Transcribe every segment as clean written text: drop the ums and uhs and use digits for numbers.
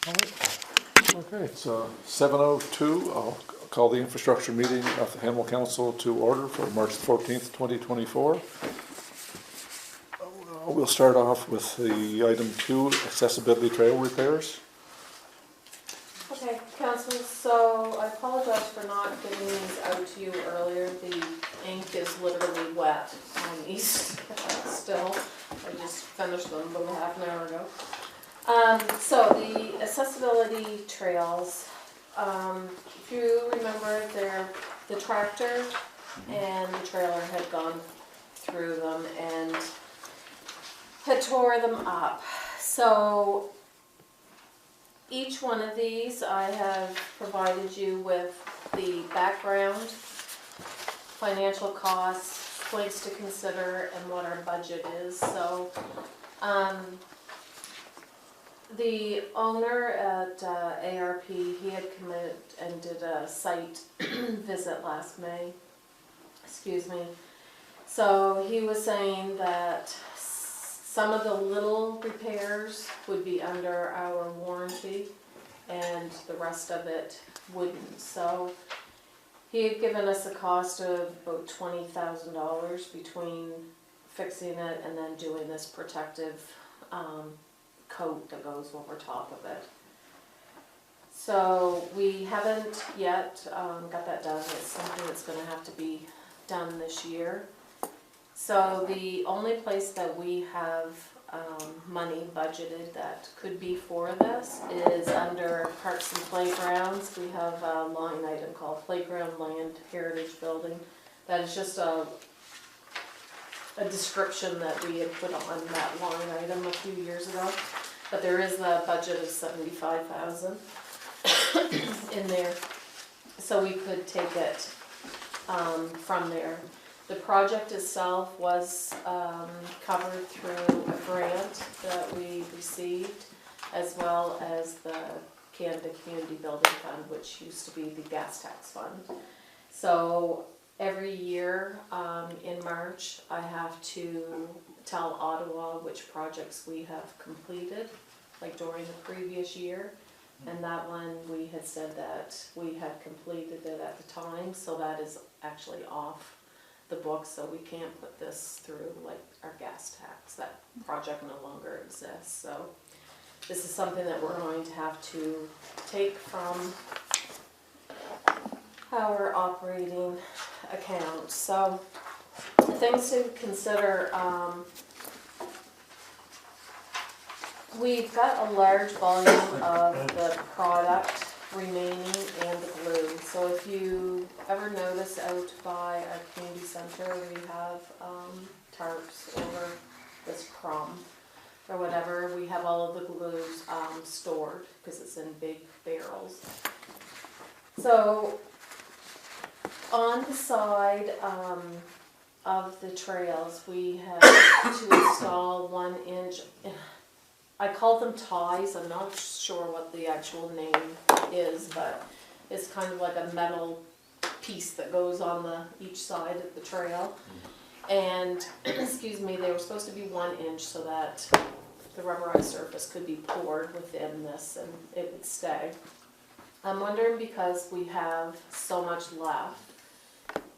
All right. Okay, it's 7:02. I'll call the infrastructure meeting of the Hamel Council to order for March 14th, 2024. We'll start off with the item 2, accessibility trail repairs. Okay, Council, so I apologize for not getting these out to you earlier. The ink is literally wet on these still. I just finished them about half an hour ago. So the accessibility trails, if you remember, the tractor and the trailer had gone through them and had tore them up. So each one of these I have provided you with the background, financial costs, points to consider, and what our budget is. So the owner at ARP, he had come in and did a site visit last May, excuse me. So he was saying that some of the little repairs would be under our warranty and the rest of it wouldn't. So he had given us a cost of about $20,000 between fixing it and then doing this protective coat that goes over top of it. So we haven't yet got that done. It's something that's going to have to be done this year. So the only place that we have money budgeted that could be for this is under Parks and Playgrounds. We have a line item called Playground Land Heritage Building. That is just a description that we had put on that line item a few years ago. But there is a budget of $75,000 in there, so we could take it from there. The project itself was covered through a grant that we received, as well as the Canada Community Building Fund, which used to be the gas tax fund. So every year in March, I have to tell Ottawa which projects we have completed, like during the previous year. And that one, we had said that we had completed it at the time, so that is actually off the book, so we can't put this through like our gas tax. That project no longer exists. So this is something that we're going to have to take from our operating account. So things to consider, we've got a large volume of the product remaining and the glue. So if you ever notice out by our community center, we have tarps over this crumb or whatever. We have all of the glues stored because it's in big barrels. So on the side of the trails, we have to install 1 inch, I call them ties. I'm not sure what the actual name is, but it's kind of like a metal piece that goes on each side of the trail. And excuse me, they were supposed to be 1 inch so that the rubberized surface could be poured within this and it would stay. I'm wondering, because we have so much left,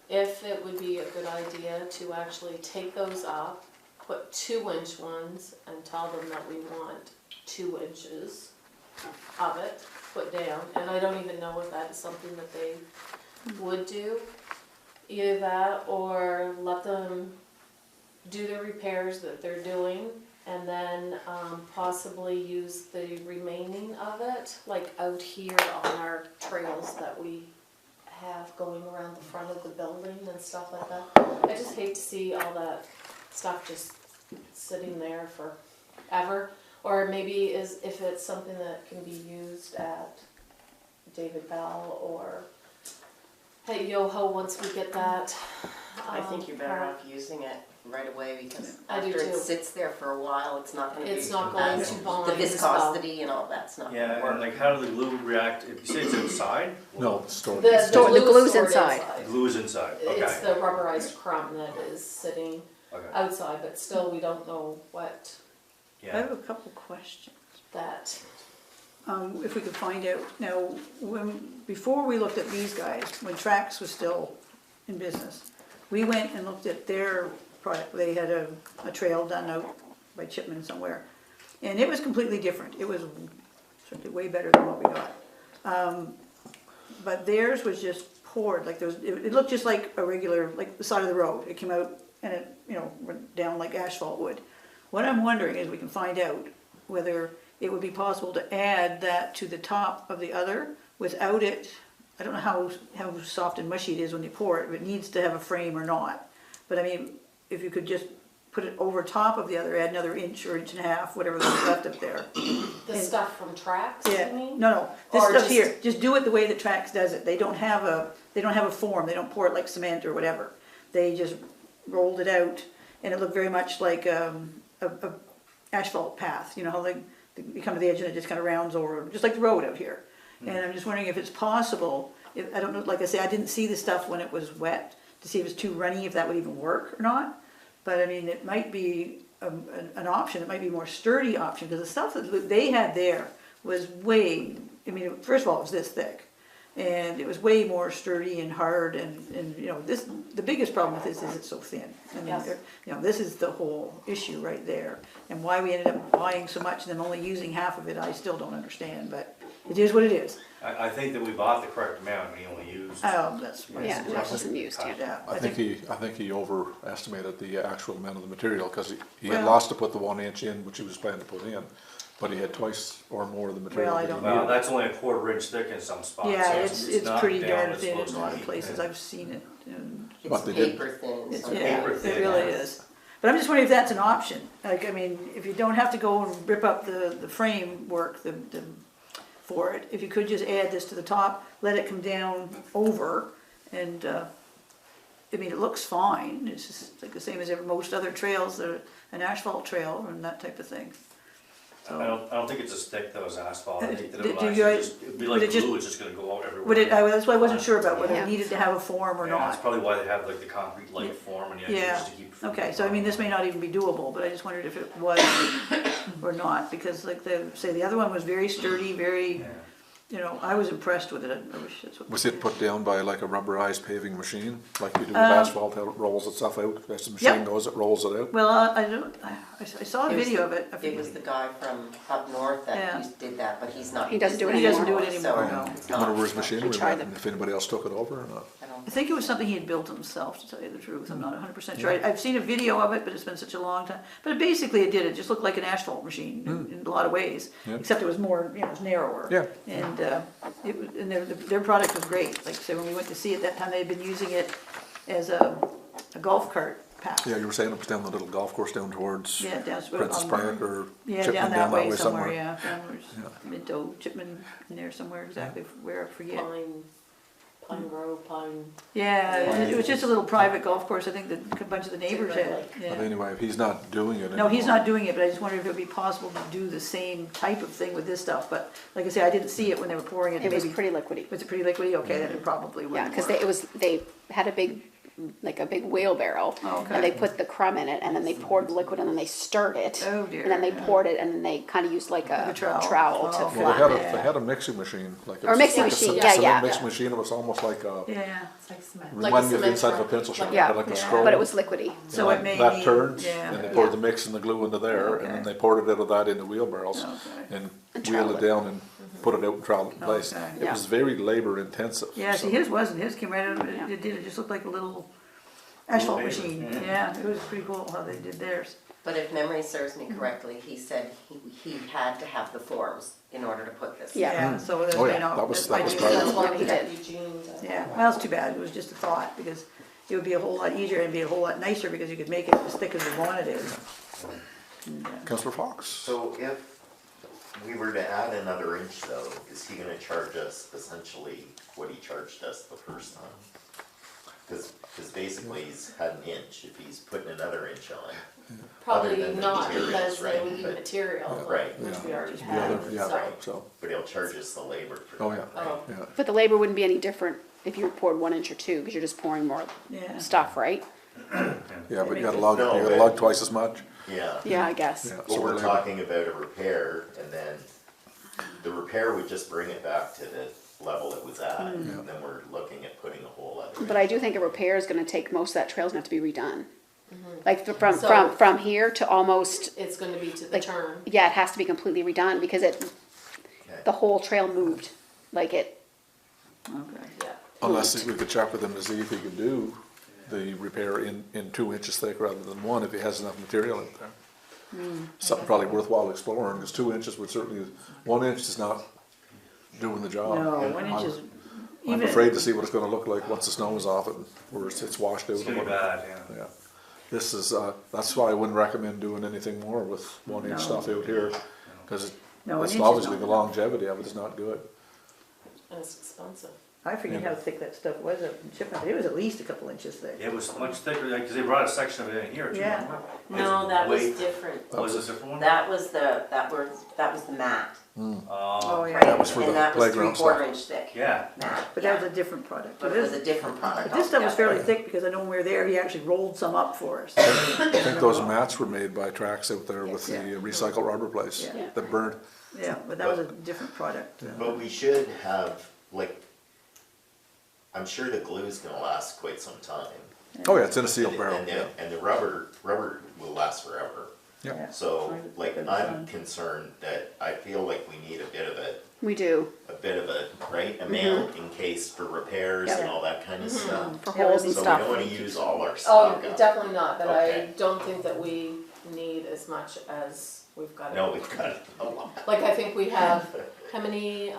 if it would be a good idea to actually take those up, put 2-inch ones, and tell them that we want 2 inches of it put down. And I don't even know if that is something that they would do. Either that, or let them do the repairs that they're doing, and then possibly use the remaining of it, like out here on our trails that we have going around the front of the building and stuff like that. I just hate to see all that stuff just sitting there forever. Or maybe if it's something that can be used at David Bell or at Yoho once we get that. I think you're better off using it right away, because I do after it too. sits there for a while, it's not going to be It's not going to bind. the viscosity and all that's not going to Yeah, work. and like how do the glue react? If you say it's inside? No, it's stored. The The glue's stored inside. The glue is inside, okay. It's the rubberized crumb that is sitting Okay, outside, but still we don't know what I yeah. have a couple questions. that if we could find out, now, before we looked at these guys, when Trax was still in business, we went and looked at their product, they had a trail done out by Chipman somewhere, and it was completely different, it was certainly way better than what we got. But theirs was just poured, like there was, it looked just like a regular, like the side of the road, it came out and it, went down like asphalt would. What I'm wondering is we can find out whether it would be possible to add that to the top of the other without it, I don't know how soft and mushy it is when you pour it, if it needs to have a frame or not. But I mean, if you could just put it over top of the other, add another inch or inch and a half, whatever was left up there. The stuff from Trax, Yeah, you mean? no, this Or stuff just- here, just do it the way that Trax does it. They don't have a form, they don't pour it like cement or whatever. They just rolled it out and it looked very much like a asphalt path, how you come to the edge and it just kind of rounds over, just like the road out here. And I'm just wondering if it's possible, I don't know, like I say, I didn't see the stuff when it was wet, to see if it's too runny, if that would even work or not. But I mean, it might be an option, it might be a more sturdy option, because the stuff that they had there was way, I mean, first of all, it was this thick. And it was way more sturdy and hard, and the biggest problem with this is it's so thin. I mean, Yes. this is the whole issue right there. And why we ended up buying so much and then only using half of it, I still don't understand, but it is what it is. I think that we bought the correct amount, we only used. Oh, that's, Yeah, that wasn't used yet. yeah. I think he overestimated the actual amount of the material, because he had Well- lost to put the 1 inch in, which he was planning to put in, but he had twice or more of the material. Well, I that he don't needed. Well, that's only a quarter-inch thick in some spots. Yeah, so it's not pretty down darn as thin close in to a lot of me. places, Yeah. I've seen it. But It's they did- paper thin. It's, so- yeah, paper it thin, really yeah. is. But I'm just wondering if that's an option. Like, I mean, if you don't have to go and rip up the framework for it, if you could just add this to the top, let it come down over, and, I mean, it looks fine. It's just like the same as most other trails, they're an asphalt trail and that type of thing. I don't think it's as thick though as asphalt, I think that it Do would you actually guys- just, it'd be would like it just- glue, it's just gonna go out everywhere. Would it, that's why I wasn't sure about whether Yeah. it needed to have a form or Yeah, that's not. probably why they have like the concrete-like form and the idea Yeah, is to keep. it from okay, going so I mean, on. this may not even be doable, but I just wondered if it was or not, because like the other one was very sturdy, very, Yeah. I was impressed with it. I wish that's what. Was it put down by like a rubberized paving machine, like you do with asphalt, how it rolls itself out? As the machine Yep. goes, it rolls it out? Well, I saw a It was video the- of it. I It forget was what the guy from up north Yeah. that did that, but he's not. He doesn't do it He doesn't anymore. do it anymore, So no. it's I not- wonder where his machinery tried went, them. and if anybody else took it over or not. I don't- I think it was something he had built himself, to tell you the truth. I'm not 100% sure. I've seen a video of it, but it's been such a long time. But basically it did. It just looked like an asphalt machine in a lot of ways, Yeah. except it was more, it was narrower. Yeah. And their product was great. Like I said, when we went to see it that time, they had been using it as a golf cart path. Yeah, you were saying it was down the little golf course down towards Yeah, down Princess on- Park or Yeah, Chipman, down that way somewhere, yeah. Downwards, Yeah. Minto, Chipman, in there somewhere, exactly where, I forget. Pine Grove, Pine. Yeah, it was just a little private golf course, I think that a bunch of the neighbors had, But yeah. anyway, if he's not doing it No, he's anymore- not doing it, but I just wondered if it would be possible to do the same type of thing with this stuff, but like I say, I didn't see it when they were pouring it. It was Maybe- pretty liquidy. Was it pretty liquidy? Okay, then it probably Yeah, wouldn't because work. they had a big wheelbarrow. Oh, okay. And they put the crumb in it, and then they poured the liquid, and then they stirred it. Oh, dear. And then they poured it, and then they kind of used like a Like a trowel. trowel Oh, to okay. Well, flatten they it. had a mixing machine, like. Or mixing like a machine, cement yeah. mixing machine, it was almost like a, Yeah, It's like cement. reminded me of the inside of a pencil sharpener, Yeah. had like a Yeah. scroll. But it was liquidy. so it may That need- turns, yeah. and they poured Yeah. the mix and the glue into there, and then Okay. they poured it out of that into wheelbarrows, Okay. and And wheeled trowel it it. down and put it out and trowel it in place. Okay. It Yeah. was very labor intensive. Yeah, see, so- his wasn't, his came right out, Yeah. it did, it just looked like a little asphalt Little machine, neighbor, yeah, it was pretty cool how they did theirs. But if memory serves me correctly, he said he had to have the forms in order to put this. Yeah. Yeah, so that Oh, may yeah, not. that was might part be- of That's it. why Yeah, we he got did. Eugene to. Yeah, well, it's too bad, it was just a thought, because it would be a whole lot easier and be a whole lot nicer, because you could make it as thick as you wanted it. Councillor Fox? So if we were to add another inch though, is he gonna charge us essentially what he charged us the first time? Cause basically he's had an inch, if he's putting another inch on, Probably than the not, materials, because they right, would be but- material, Right. which we already The have, other, yeah, so. so, but he'll charge us the labor for oh, that, yeah, right? Oh. yeah. But the labor wouldn't be any different if you poured 1 inch or 2, because you're just pouring more Yeah. stuff, right? Yeah, but you gotta lug, No, you gotta but- lug twice as much. Yeah. Yeah, I guess. Yeah, But so we're we're talking about a repair and then the repair would just bring it back to the level it was at, and then we're looking at putting a whole other. But I do think a repair is gonna take, most of that trail's gonna have to be redone. Like So- from here to almost, It's gonna be to the like, turn. yeah, it has to be completely redone because Okay. the whole trail moved. Like it, Okay. Yeah. Unless we could check with him to see if he could do the repair in 2 inches thick rather than 1, if he has enough material in there. Something probably worthwhile exploring, because 2 inches would certainly, 1 inch is not doing the job. No, 1 inch is, I'm even, afraid to see what it's gonna look like once the snow is off it, where it's washed out. It's gonna be bad, yeah. Yeah, this is, that's why I wouldn't recommend doing anything more with 1 inch No. stuff out here, because No, 1 it's inch is obviously not the enough. longevity of it is not good. And it's expensive. I forget how thick that stuff was up in Chipmunk, it was at least a couple inches thick. It was much thicker, like, cause they brought a section of it in here too. Yeah. remember? No, that was Way- different. Oh, was it a different one? That was the mat. Oh, yeah, That was for the And that was playground 3/4 stuff. inch thick. Yeah, Mat, but that was yeah. a different product. But it was a different product But this stuff was fairly altogether. thick, because I know when we were there, he actually rolled some up for us. I think those mats were made by Trax out there with the Yeah. recycled rubber place Yeah. that burned. Yeah, but that was a different product. But we should have, like, I'm sure the glue's gonna last quite some time. Oh, yeah, it's in a sealed barrel. And the rubber will last forever. Yeah. So, like, Good I'm sun. concerned that I feel like we need a bit of we do, right, amount in case for repairs and Yeah. all that kind of stuff. for holes and So we stuff. don't wanna use all our Oh, stock up. definitely not, but I Okay. don't think that we need as much as we've got. No, we've got a lot. Like, I think we have, how many,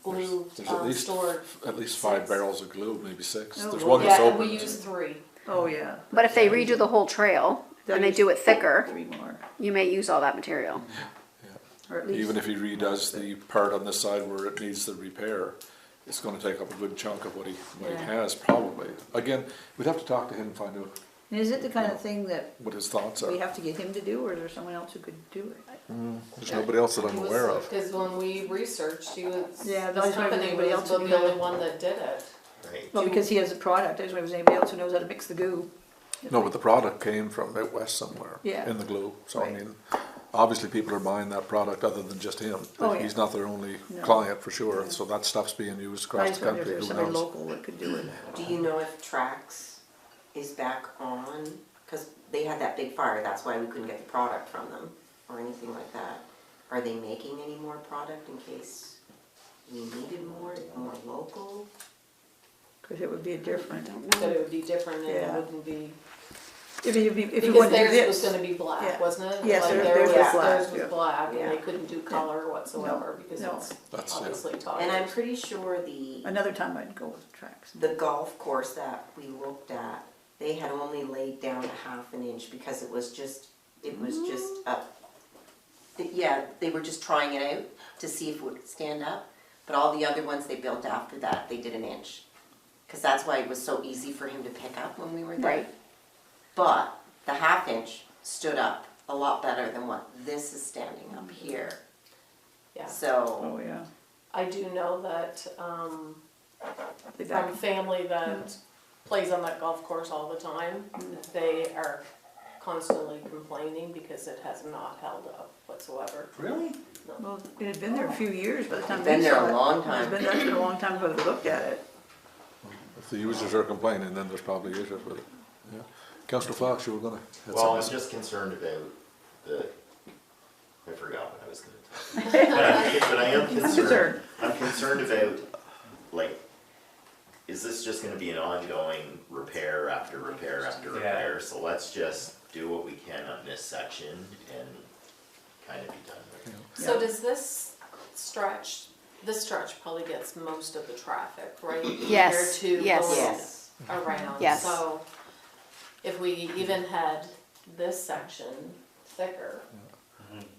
glue, There's at least, stored? at least 5 6. barrels of glue, maybe 6. Oh, There's well, one that's Yeah, and we open. use 3. Oh, yeah. But if they redo the whole trail and they do it thicker, 3 more, you may use all that material. or at least. Even if he redoes the part on this side where it needs the repair, it's gonna take up a good chunk of what he Yeah. has, probably. Again, we'd have to talk to him and find out Is it the kind of thing that what his thoughts we are. have to get him to do, or is there someone else who could do it? There's nobody else that I'm aware of. Because when we researched, he was, Yeah, this that's why company everybody was else the would do only that. one that did it. Right. Well, because he has a product, I just wonder if there's anybody else who knows how to mix the goo. No, but the product came from out west somewhere. Yeah. In the glue, so I Right. mean, obviously people are buying that product other than just him. Oh, yeah. He's not their only No. client for sure, so that stuff's being used I across just the wonder if country, there's who somebody knows? local that could do it. Do you know if Trax is back on? Cause they had that big fire, that's why we couldn't get the product from them, or anything like that. Are they making any more product in case we needed more local? Because it would be a different, That it would be different and it Yeah. wouldn't be, if you because wanted to do theirs was this. gonna be black, Yeah. wasn't it? Yes, Like theirs was black, Theirs yeah. was black and Yeah. they couldn't do color whatsoever because No. it's That's, yeah. obviously taught. And I'm pretty sure the Another time I'd go with tracks. the golf course that we looked at, they had only laid down a 1/2 inch because it was just up. Yeah, they were just trying it out to see if it would stand up, but all the other ones they built after that, they did 1 inch. Cause that's why it was so easy for him to pick up when we were there. Right. But the 1/2 inch stood up a lot better than what this is standing up here. Yeah, So, Oh, yeah. I do know that, They from back- family that plays on that golf course all the time, they are constantly complaining because it has not held up whatsoever. really? Well, it had been there a few years by the time we Been there saw a it. long It's time. that's been a long time ago we looked at it. If the users are complaining, then there's probably issues with it. Yeah. Councillor Fox, you were gonna. have Well, something I'm to just concerned about I forgot what I was gonna tell you. But I am concerned, I'm concerned about, like, is this just gonna be an ongoing repair after repair after Yeah. repair? So let's just do what we can on this section and kind of be done with it. So Yeah. does this stretch probably gets most of the traffic, right? Yes, Compared to yes. going yes. around. Yes. So if we even had this section thicker,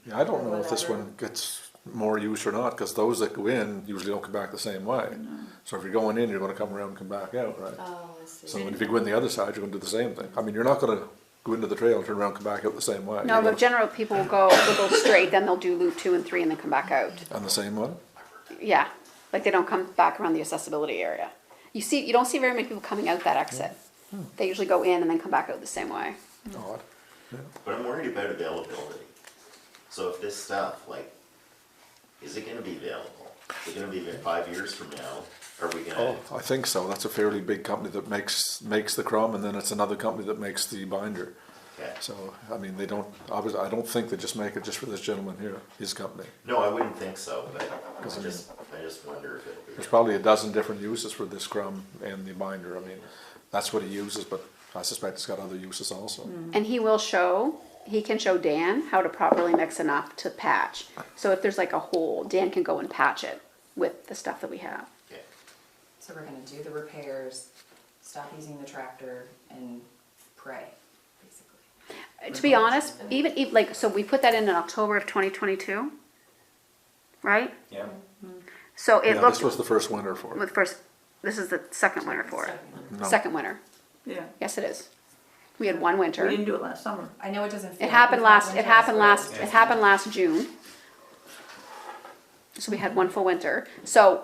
Yeah, I don't know if this Whatever. one gets more use or not, because those that go in usually don't come back the same way. So if you're going in, you're gonna come around and come back out, right? oh, I see. So if you go in the other side, you're gonna do the same thing. I mean, you're not gonna go into the trail and turn around and come back out the same way. No, You're but gonna- generally people will go straight, then they'll do loop 2 and 3 and then come back out. On the same one? Yeah, like they don't come back around the accessibility area. You don't see very many people coming out that exit. They usually go in and then come back out the same way. Odd. But I'm worried about availability. So if this stuff, like, is it gonna be available? Is it gonna be 5 years from now? Are we gonna? Oh, I think so. That's a fairly big company that makes the crumb, and then it's another company that makes the binder. Okay. So, I mean, they don't, obviously, I don't think they just make it just for this gentleman here, his company. No, I wouldn't think so, but I just wonder if it. There's probably a dozen different uses for this crumb and the binder. I mean, that's what he uses, but I suspect it's got other uses also. And he can show Dan how to properly mix enough to patch. So if there's like a hole, Dan can go and patch it with the stuff that we have. Okay. So we're gonna do the repairs, stop using the tractor and pray, basically. To be honest, even like, so we put that in October of 2022, right? Yeah. So it Yeah, looked, this was the first winter for it. with first, this is the second winter for it. No. Second winter. Yeah, Yes, it is. We had one winter. we didn't do it last summer. I know it doesn't feel. It happened we've had last, it winters happened where last, it's- it happened last June. So we had one full winter. So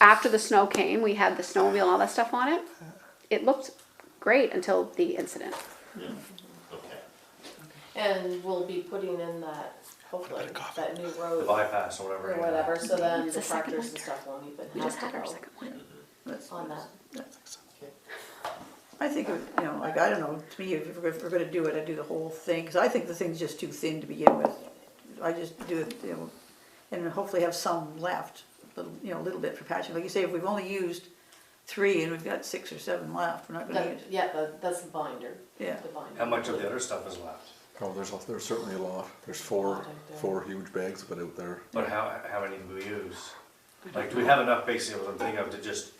after the snow came, we had the snowmobile and all that stuff on it. It looked great until the incident. Okay. And we'll be putting in that, hopefully, that new The road bypass or or whatever. whatever, so then It's the the second tractors and winter. stuff won't even We have just to had our go second winter. That's- on that. I think, you know, like, I don't know, to me, if we're gonna do it, I'd do the whole thing, because I think the thing's just too thin to begin with. I just do it, you know, and hopefully have some left, a little bit for patching. Like you say, if we've only used 3 and we've got 6 or 7 left, we're not gonna use, That's the binder. yeah. The binder. How much of the other stuff is left? Oh, there's certainly a lot. There's four huge bags of it out there. But how many do we use? Like, do we have enough basically, what I'm thinking of, to just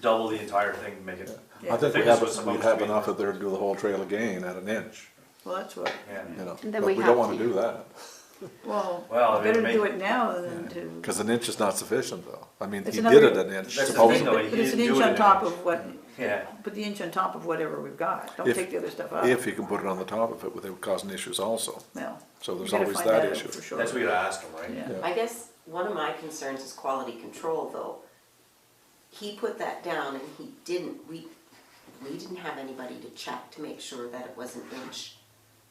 double the entire thing, and make it? Yeah. I think Thickness was supposed we'd to have be- enough out there to do the whole trail again at an inch, Well, that's what, Yeah. you know. And then But we we have don't wanna to- do that, well, Well, I mean, better make- do it now than to. because an inch is not sufficient though. I mean, It's he another- did it an inch That's the thing, supposedly. though. But he it's an didn't inch do it on in top an of what, Yeah. put the inch on top of whatever we've got, don't If- take the other stuff out. If you can put it on the top of it without causing issues also. Well, So there's we gotta always find that out issue. for sure. That's what you gotta ask him, right? Yeah. Yeah. I guess one of my concerns is quality control, though. He put that down and we didn't have anybody to check to make sure that it was an inch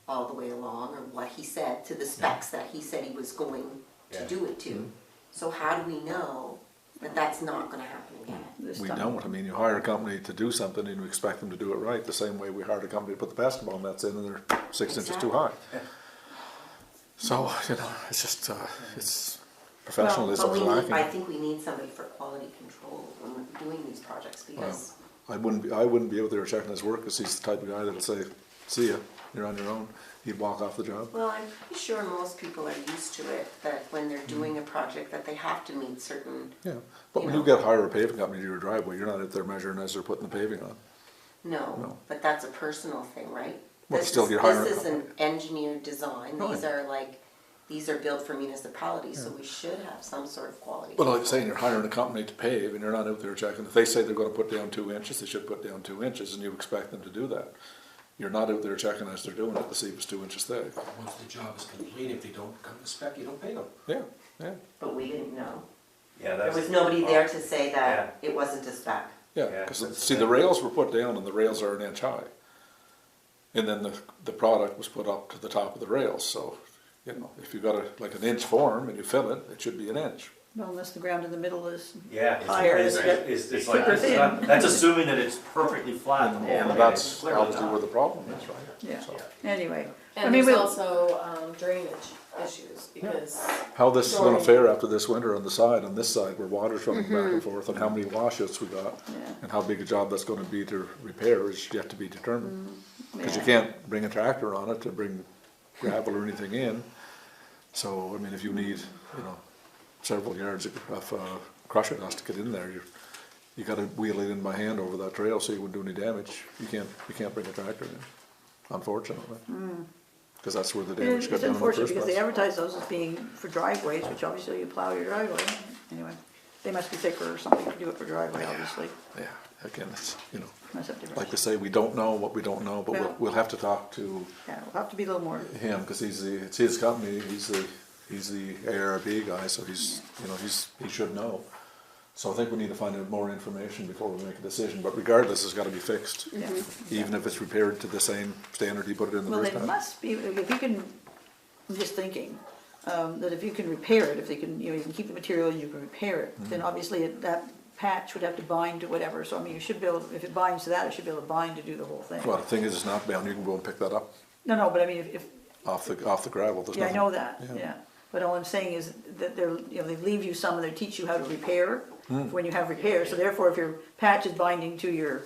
all the way along, or what he said to the specs that he said he was going to Yeah. do it to. So how do we know that that's not gonna happen again? This We time. don't. I mean, you hire a company to do something and you expect them to do it right, the same way we hired a company to put the basketball nets in and they're 6 inches too high. So, you know, it's just, it's professionalism But is we need, I lacking. think we need somebody for quality control when we're doing these projects, because I wouldn't be out there checking his work because he's the type of guy that'll say, see ya, you're on your own. He'd walk off the job. well, I'm pretty sure most people are used to it, that when they're doing a project, that they have to meet certain, Yeah, but when You you know. get hire a paving company to do your driveway, you're not out there measuring as they're putting the paving on. no, No. but that's a personal thing, right? Well, This still, is- you're hiring a This is an company. engineered design, these Right. these are built for municipalities, so we should have some sort of quality. But like control. saying, you're hiring a company to pave and you're not out there checking. If they say they're gonna put down 2 inches, they should put down 2 inches and you expect them to do that. You're not out there checking as they're doing it to see if it's 2 inches thick. Once the job is complete, if they don't come to spec, you don't pay them. Yeah, yeah, But we didn't know. Yeah, There that's. was nobody there to say that it wasn't a spec. yeah, Yeah, because, that's see, the the thing. rails were put down and the rails are an inch high. And then the product was put up to the top of the rails, so, you know, if you got like an inch form and you fill it, it should be an inch. Well, unless the ground in the middle is, Yeah, Higher it's, is it's like, super it's thin. not, that's assuming that it's perfectly flat. the whole Yeah. way, And and that's it's clearly obviously not. where the problem is, right? yeah, So, anyway. I And mean, there's we'll, also drainage issues, because how this is gonna Story. fare after this winter on this side where water's running back and forth, and how many washouts we got, Yeah. and how big a job that's gonna be to repair is yet to be determined. Cause you yeah. can't bring a tractor on it to bring gravel or anything in. So, I mean, if you need, you know, several yards of crusher dust to get in there, you gotta wheel it in by hand over that trail so you wouldn't do any damage. You can't bring a tractor in, unfortunately. Cause that's where the damage It's got done in the unfortunate first because they place. advertise those as being for driveways, which obviously you plow your driveway. Anyway, they must be thicker or something to do it for driveway, obviously. Yeah, again, it's, you know, Must have to- like to say, we don't know what we don't know, but Well- we'll have to talk to Yeah, we'll have to be a little more, him, cause it's his company, he's the ARB guy, so he's, you know, he should know. So I think we need to find out more information before we make a decision, but regardless, it's gotta be fixed. yeah. Even if it's repaired to the same standard he put it in the Well, first it time. must be, if you can, I'm just thinking, that if you can repair it, if they can, you know, you can keep the material and you can repair it, then obviously that patch would have to bind to whatever, so I mean, you should be able, if it binds to that, it should be able to bind to do the whole thing. Well, the thing is, it's not bound, you can go and pick that up No, but I mean, if, off the gravel, there's yeah, I nothing. know that, Yeah. yeah, but all I'm saying is that they're, you know, they leave you some and they teach you how to repair when you have repair, so therefore if your patch is binding to your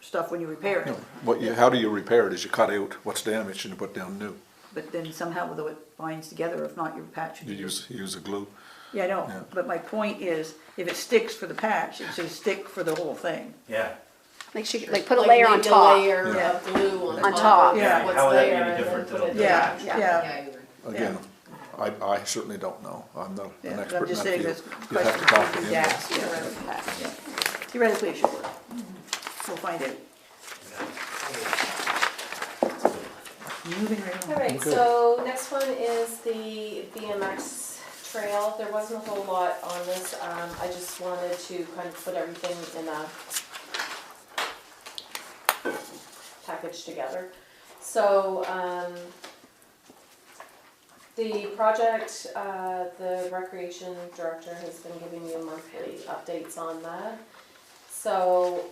stuff when you repair it, How do you repair it, is you cut out what's damaged and you put down new. but then somehow though it binds together, if not, your patch would You be. use a glue. Yeah, I know, Yeah. but my point is, if it sticks for the patch, it should stick for the whole thing. Yeah, Like she, like put a Like layer on maybe top. a layer Yeah. of glue On on top. top of Yeah. what's How would that be there any and then different put than it the Yeah, back. yeah, Yeah, you would. Again, I certainly don't know, I'm not yeah, an but expert I'm in just that saying field. this You'd have to question talk to could be him. asked, yeah. Theoretically, it should work. We'll find out. Moving right on. Alright, so next one is the BMX trail. There wasn't a whole lot on this, I just wanted to kind of put everything in a package together. So, the project, the recreation director has been giving you monthly updates on that. So,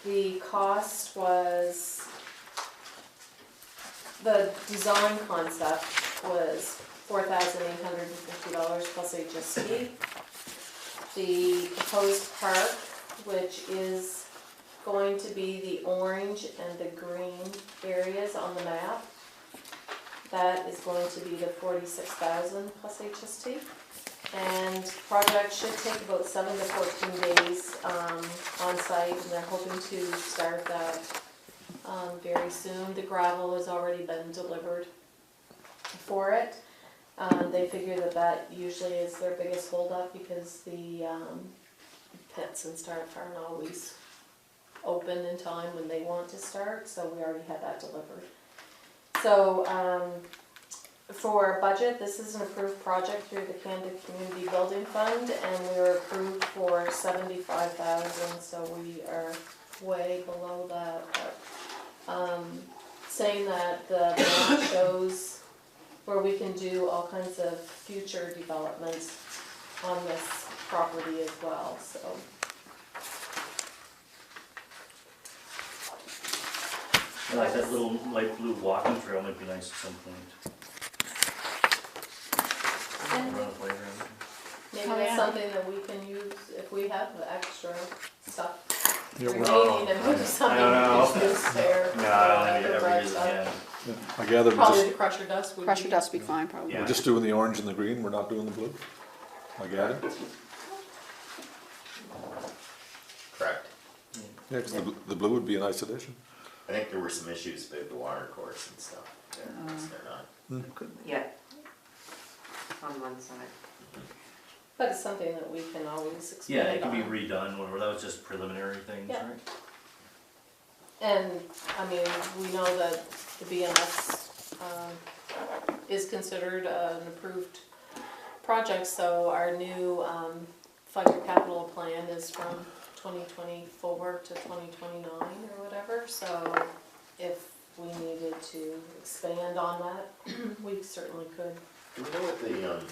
the cost was, the design concept was $4,850 plus HST. The proposed park, which is going to be the orange and the green areas on the map, that is going to be the 46,000 plus HST. And project should take about 7 to 14 days on site, and they're hoping to start that very soon. The gravel has already been delivered for it. They figure that that usually is their biggest holdup because the pits and stuff aren't always open in time when they want to start, so we already had that delivered. So for budget, this is an approved project through the Canada Community Building Fund, and we were approved for 75,000, so we are way below that. But, saying that the map shows where we can do all kinds of future developments on this property as well, so. like that little light blue walking trail might be nice at some point. And Run a playground. maybe Oh, that's yeah. something that we can use if we have the extra stuff Yeah, well, remaining, and maybe something we know. can just use spare. No, I don't the think red ever use it stuff. again. I gather Probably the crusher dust would be. Crusher dust would be fine, probably. Yeah. we're just doing the orange and the green, we're not doing the blue? I gather? Correct. Yeah, 'cause the blue would be a nice addition. I think there were some issues with the water course and stuff. They're not. Yeah. On one side. But it's something that we can always Yeah, expand it can be on. redone, whatever, that was just preliminary things, Yeah. right? And, I mean, we know that the BMS is considered an approved project, so our new 5-year capital plan is from 2024 to 2029 or whatever, so if we needed to expand on that, we certainly could. Do we know what the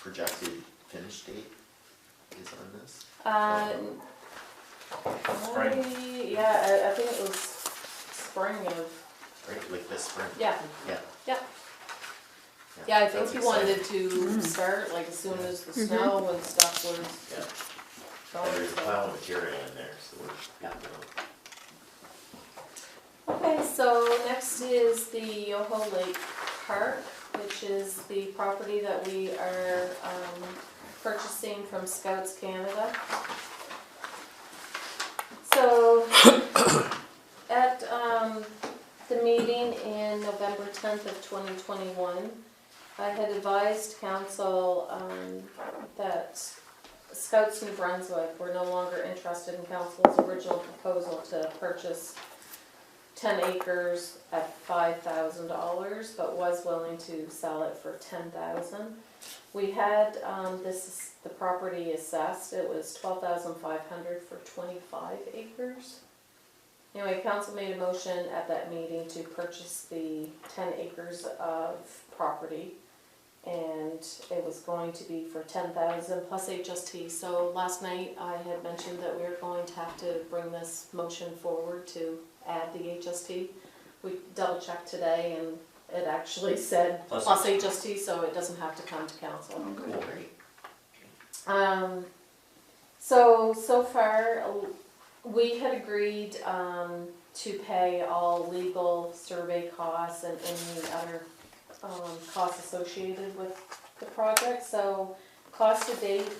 projected finish date is on this? Spring. Yeah, I think it was spring of, Right, like this spring? yeah, Yeah. yeah. Yeah, I think that's he exciting. wanted to start like as soon as the snow and stuff was Yeah, and going. there's a so- pile of material in there, so we're good to go. Okay, so next is the Yoho Lake Park, which is the property that we are purchasing from Scouts Canada. So, at the meeting in November 10th of 2021, I had advised council that Scouts New Brunswick were no longer interested in council's original proposal to purchase 10 acres at $5,000, but was willing to sell it for $10,000. We had the property assessed. It was $12,500 for 25 acres. Anyway, council made a motion at that meeting to purchase the 10 acres of property. and it was going to be for 10,000 plus HST. So last night I had mentioned that we were going to have to bring this motion forward to add the HST. We double checked today and it actually said Plus plus HST, so it doesn't have to come to council. Cool. So far, we had agreed to pay all legal survey costs and any other costs associated with the project. So cost to date,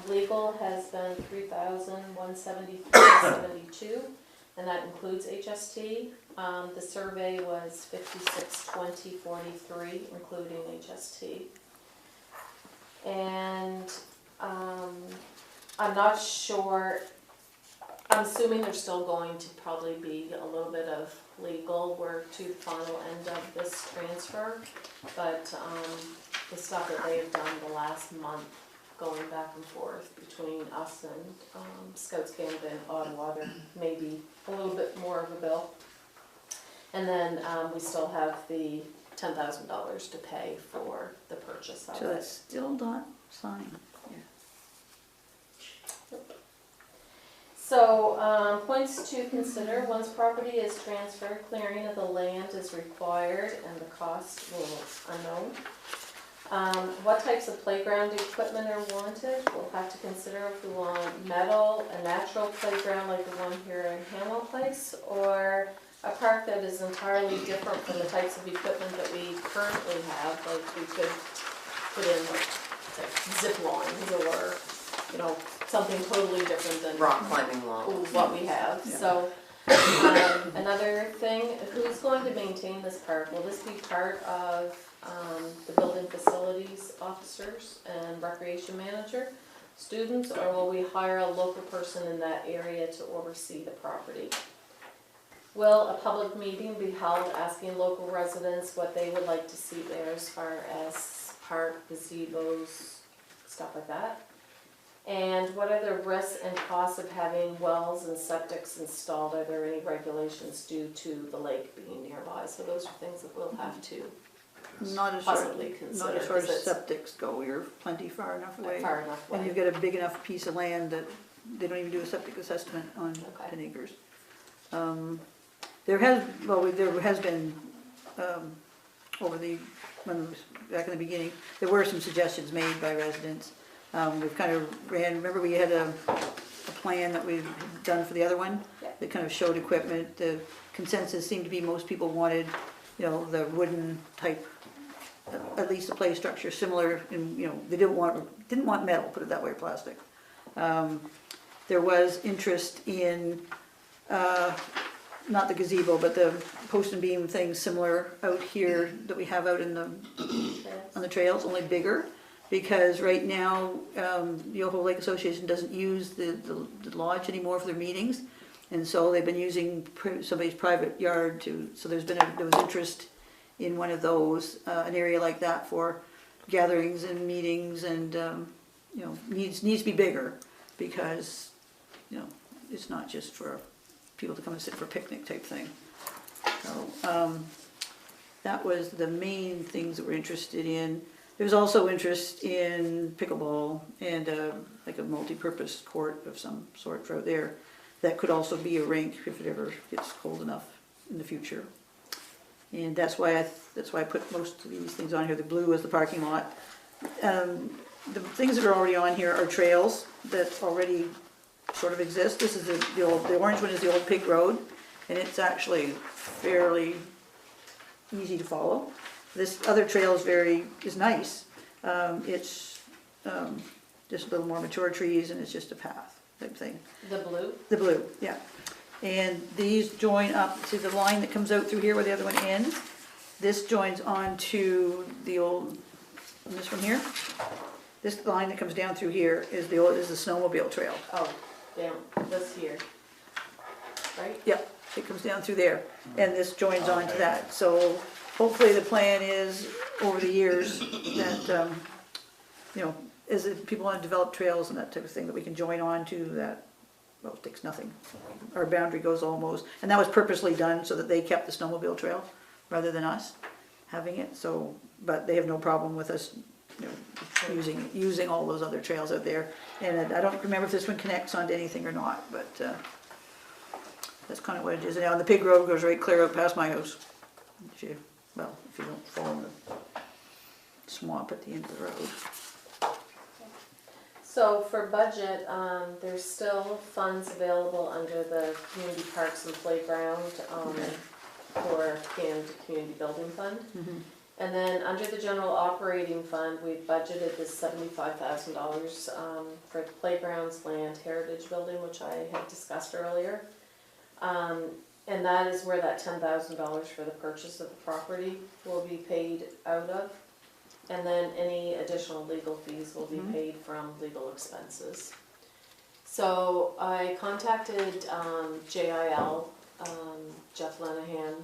legal has been $3,173.72, and that includes HST. The survey was $5620.43, including HST. And I'm not sure, I'm assuming there's still going to probably be a little bit of legal work to the final end of this transfer, but the stuff that they have done the last month, going back and forth between us and Scouts Canada and Ottawa, there may be a little bit more of a bill. And then we still have the $10,000 to pay for the purchase of So it. that's still not signed. So, points to consider: once property is transferred, clearing of the land is required and the cost will unknown. What types of playground equipment are wanted? We'll have to consider if we want metal, a natural playground like the one here in Hamwell Place, or a park that is entirely different from the types of equipment that we currently have. Like we could put in like zip lines or, you know, something totally different than Rock climbing wall. what we have. Yeah. So, another thing, who's going to maintain this park? Will this be part of the building facilities officers and recreation manager, students, or will we hire a local person in that area to oversee the property? Will a public meeting be held asking local residents what they would like to see there as far as park, gazebos, stuff like that? And what are the risks and costs of having wells and septics installed? Are there any regulations due to the lake being nearby? So those are things that we'll have to Not as far, possibly consider. not as far as 'cause it's septics go, you're plenty far enough away. far enough And you've away. got a big enough piece of land that they don't even do a septic assessment on Okay. 10 acres. There has been, over the, back in the beginning, there were some suggestions made by residents. We've kind of remember we had a plan that we've done for the other one? Yeah. That kind of showed equipment. The consensus seemed to be most people wanted, you know, the wooden type, at least a play structure similar, and, you know, they didn't want metal, put it that way, or plastic. There was interest in, not the gazebo, but the post and beam thing similar out here that we have out in the, on the trails, only bigger. Because right now, the Yoho Lake Association doesn't use the lodge anymore for their meetings. And so they've been using somebody's private yard so there was interest in one of those, an area like that for gatherings and meetings and, you know, needs to be bigger because, you know, it's not just for people to come and sit for a picnic type thing. So, that was the main things that we're interested in. There was also interest in pickleball and like a multi-purpose court of some sort for out there. That could also be a rink if it ever gets cold enough in the future. And that's why I put most of these things on here. The blue is the parking lot. The things that are already on here are trails that already sort of exist. This is the orange one is the old pig road, and it's actually fairly easy to follow. This other trail is nice. It's just a little more mature trees, and it's just a path type thing. The blue? The blue, yeah. And these join up to the line that comes out through here where the other one ends. This joins on to the old, this one here. This line that comes down through here is the snowmobile trail. Oh, down, this here. Right? Yep, it comes down through there, and this joins on to that. So hopefully the plan is, over the years, that, you know, as people want to develop trails and that type of thing, that we can join on to that. Well, it takes nothing. Our boundary goes almost, and that was purposely done so that they kept the snowmobile trail rather than us having it. So but they have no problem with us, you know, using all those other trails out there. And I don't remember if this one connects onto anything or not, but, that's kind of what it is. Now, the pig road goes right clear out past my house. If you don't fall in the swamp at the end of the road. So for budget, there's still funds available under the community parks and playground, for community building fund. And then under the general operating fund, we've budgeted this $75,000, for the playgrounds, land, heritage building, which I had discussed earlier. And that is where that $10,000 for the purchase of the property will be paid out of. And then any additional legal fees will be paid from legal expenses. So I contacted JIL, Jeff Lenahan.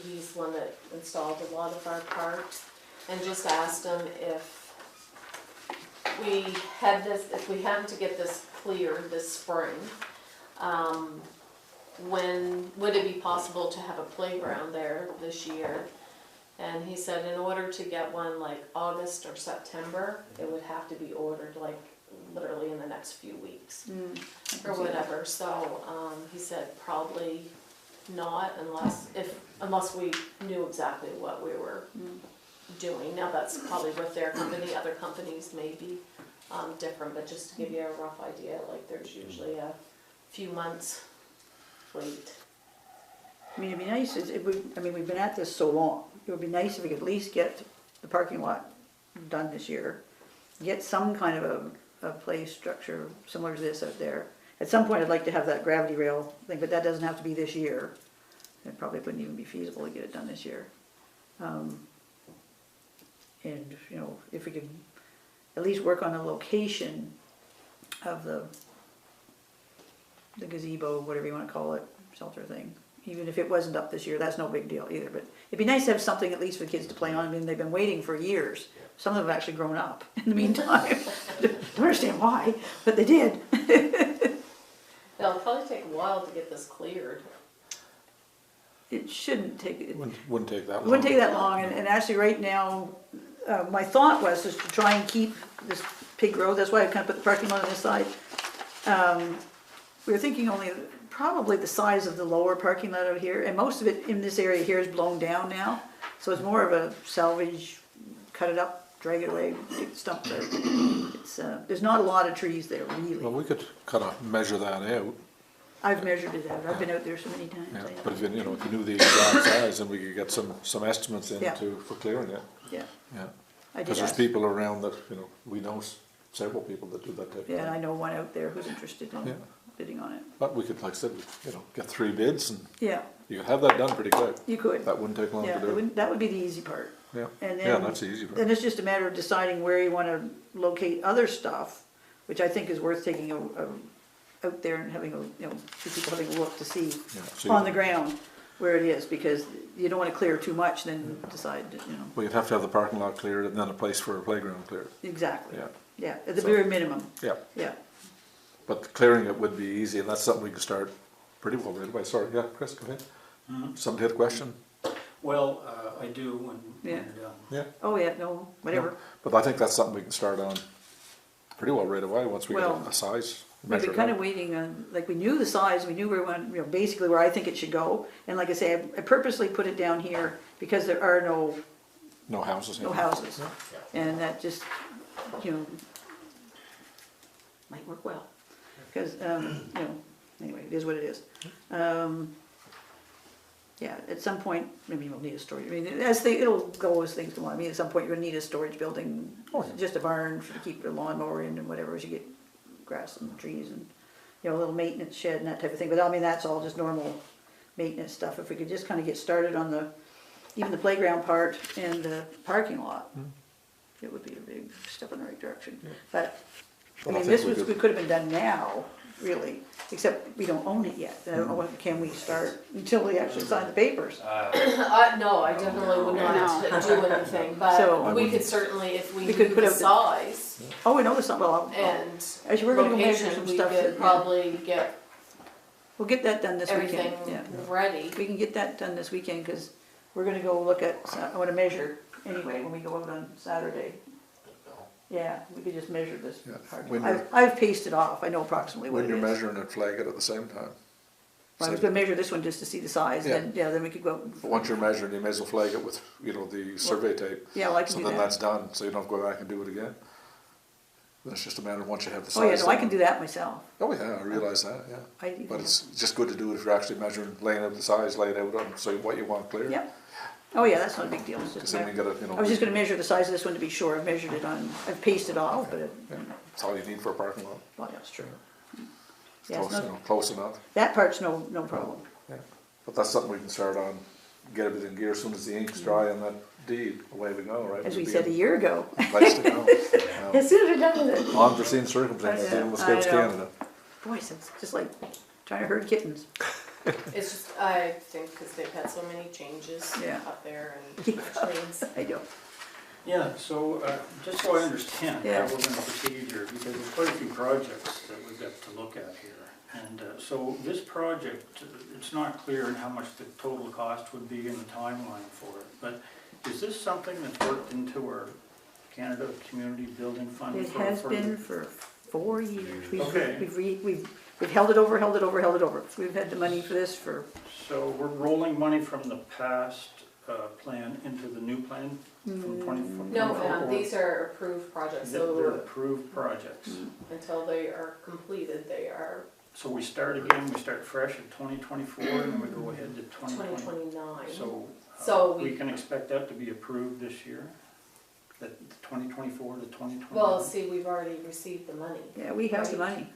He's one that installed a lot of our parks, and just asked him if we happen to get this cleared this spring, when would it be possible to have a playground there this year? And he said in order to get one like August or September, it would have to be ordered like literally in the next few weeks or whatever. So he said probably not unless we knew exactly what we were doing. Now that's probably with their company. Other companies may be different, but just to give you a rough idea, like there's usually a few months wait. I mean, it'd be nice, we've been at this so long, it would be nice if we could at least get the parking lot done this year. Get some kind of a play structure similar to this out there. At some point, I'd like to have that gravity rail thing, but that doesn't have to be this year. It probably wouldn't even be feasible to get it done this year. And, you know, if we could at least work on the location of the gazebo, whatever you wanna call it, shelter thing. Even if it wasn't up this year, that's no big deal either, but it'd be nice to have something at least for kids to play on. I mean, they've been waiting for years. Some of them have actually grown up in the meantime. Don't understand why, but they did. It'll probably take a while to get this cleared. It shouldn't take, it Wouldn't take that long. wouldn't take that long, and actually right now, my thought was just to try and keep this pig road, that's why I kind of put the parking lot on this side. We were thinking only probably the size of the lower parking lot out here, and most of it in this area here is blown down now, so it's more of a salvage, cut it up, drag it away, take the stumps out. It's, there's not a lot of trees there, Well, really. we could kind of measure that out, I've measured it out, I've been out there so many times. yeah, I know. but if you knew the exact size, then we could get some estimates in Yeah. for clearing it, Yeah, yeah. I did Because there's ask. people around that, we know several people that do that type of Yeah, and I thing. know one out there who's interested Yeah. in bidding on it. But we could, like I said, get 3 bids and Yeah, you could have that done pretty quick. you could. That wouldn't take long Yeah, to do. that would be the easy part. Yeah, And yeah, then, that's the easy part. then it's just a matter of deciding where you wanna locate other stuff, which I think is worth taking out there and having two people having a look to see Yeah, so on you- the ground where it is, because you don't wanna clear too much, then decide, Well, you'd have to have the parking lot cleared and then a place for a playground cleared, exactly. yeah, Yeah, at the So- very minimum, yeah. yeah. But clearing it would be easy, and that's something we could start pretty well right away. Sorry, yeah, Chris, go ahead. Somebody had a question? Well, I do when Yeah. you're done. Yeah. Oh, yeah, no, whatever. But I think that's something we can start on pretty well right away, once we get Well, a size We've measured been kind of out. waiting on, like, we knew the size, we knew where we wanted, basically where I think it should go. And like I say, I purposely put it down here because there are no No houses. houses. And that just, might work well. Because, anyway, it is what it is. Yeah, at some point, maybe we'll need a storage, I mean, it'll go as things go on. I mean, at some point, you're gonna need a storage building, Oh, yeah. just a barn to keep the lawnmower in and whatever, as you get grass and trees and, a little maintenance shed and that type of thing. But I mean, that's all just normal maintenance stuff. If we could just kind of get started on even the playground part and the parking lot, it would be a big step in the right direction. But, I Well, I mean, think this we was, could- we could have been done now, really, except we don't own it yet. I don't know, can we start until we actually sign the papers? No, I definitely would not do anything, So- but we could certainly, if we We could knew put the out the- size Oh, we know this, well, and actually, we're gonna go measure location, some we stuff. could probably get We'll get that done this everything weekend, yeah. ready. We can get that done this weekend, because we're gonna go look at, I wanna measure anyway, when we go out on Saturday. Yeah, we could just measure this Yeah, part. when you're- I've pasted off, I know approximately what When it you're is. measuring it, flag it at the same time. I was gonna measure this one just to see the size, Yeah. then, yeah, then we could go, But once you're measuring, you may as well flag it with, you know, the survey tape. yeah, well, I can So do then that. that's done, so you don't go back and do it again. Then it's just a matter of once you have the Oh, yeah, size. no, I can do that myself. Oh, yeah, I realize that, yeah. I do But that. it's just good to do it if you're actually measuring, laying out the size, laying out on, so what you want clear. Yep. Oh, yeah, that's not a big deal, it's Because just, then you gotta, you know. I was just gonna measure the size of this one to be sure, I've measured it on, I've pasted off, but it, Yeah, that's all you need for a parking lot. well, that's true. It's Yeah, it's close, you not, know, close enough, that part's no problem. yeah. But that's something we can start on, get everything gear, as soon as the ink's dry on that deed, away we go, right? As we We'll be said a in year ago, place to go. as soon as we're done with it. Unforeseen circumstances, I know, dealing with I Scouts know. Canada. Boy, it's just like trying to herd kittens. It's just, I think, because they've had so many changes Yeah. up there and trades. I know. Yeah, so, just so I understand Yeah. how we're gonna proceed here, because there's quite a few projects that we've got to look at here. And, so this project, it's not clear in how much the total cost would be and the timeline for it, but is this something that's worked into our Canada Community Building Fund? It for- has for been the- for 4 years. Okay. We've held it over. We've had the money for this for, So we're rolling money from the past, plan into the new plan from 24? No, these are approved projects, They're so approved projects. until they are completed, they are So we start again, we start fresh at 2024 and then we go ahead to 2020. 2029. So, So we we, can expect that to be approved this year? That 2024 to 2029? well, see, we've already received the money. yeah, we have the money.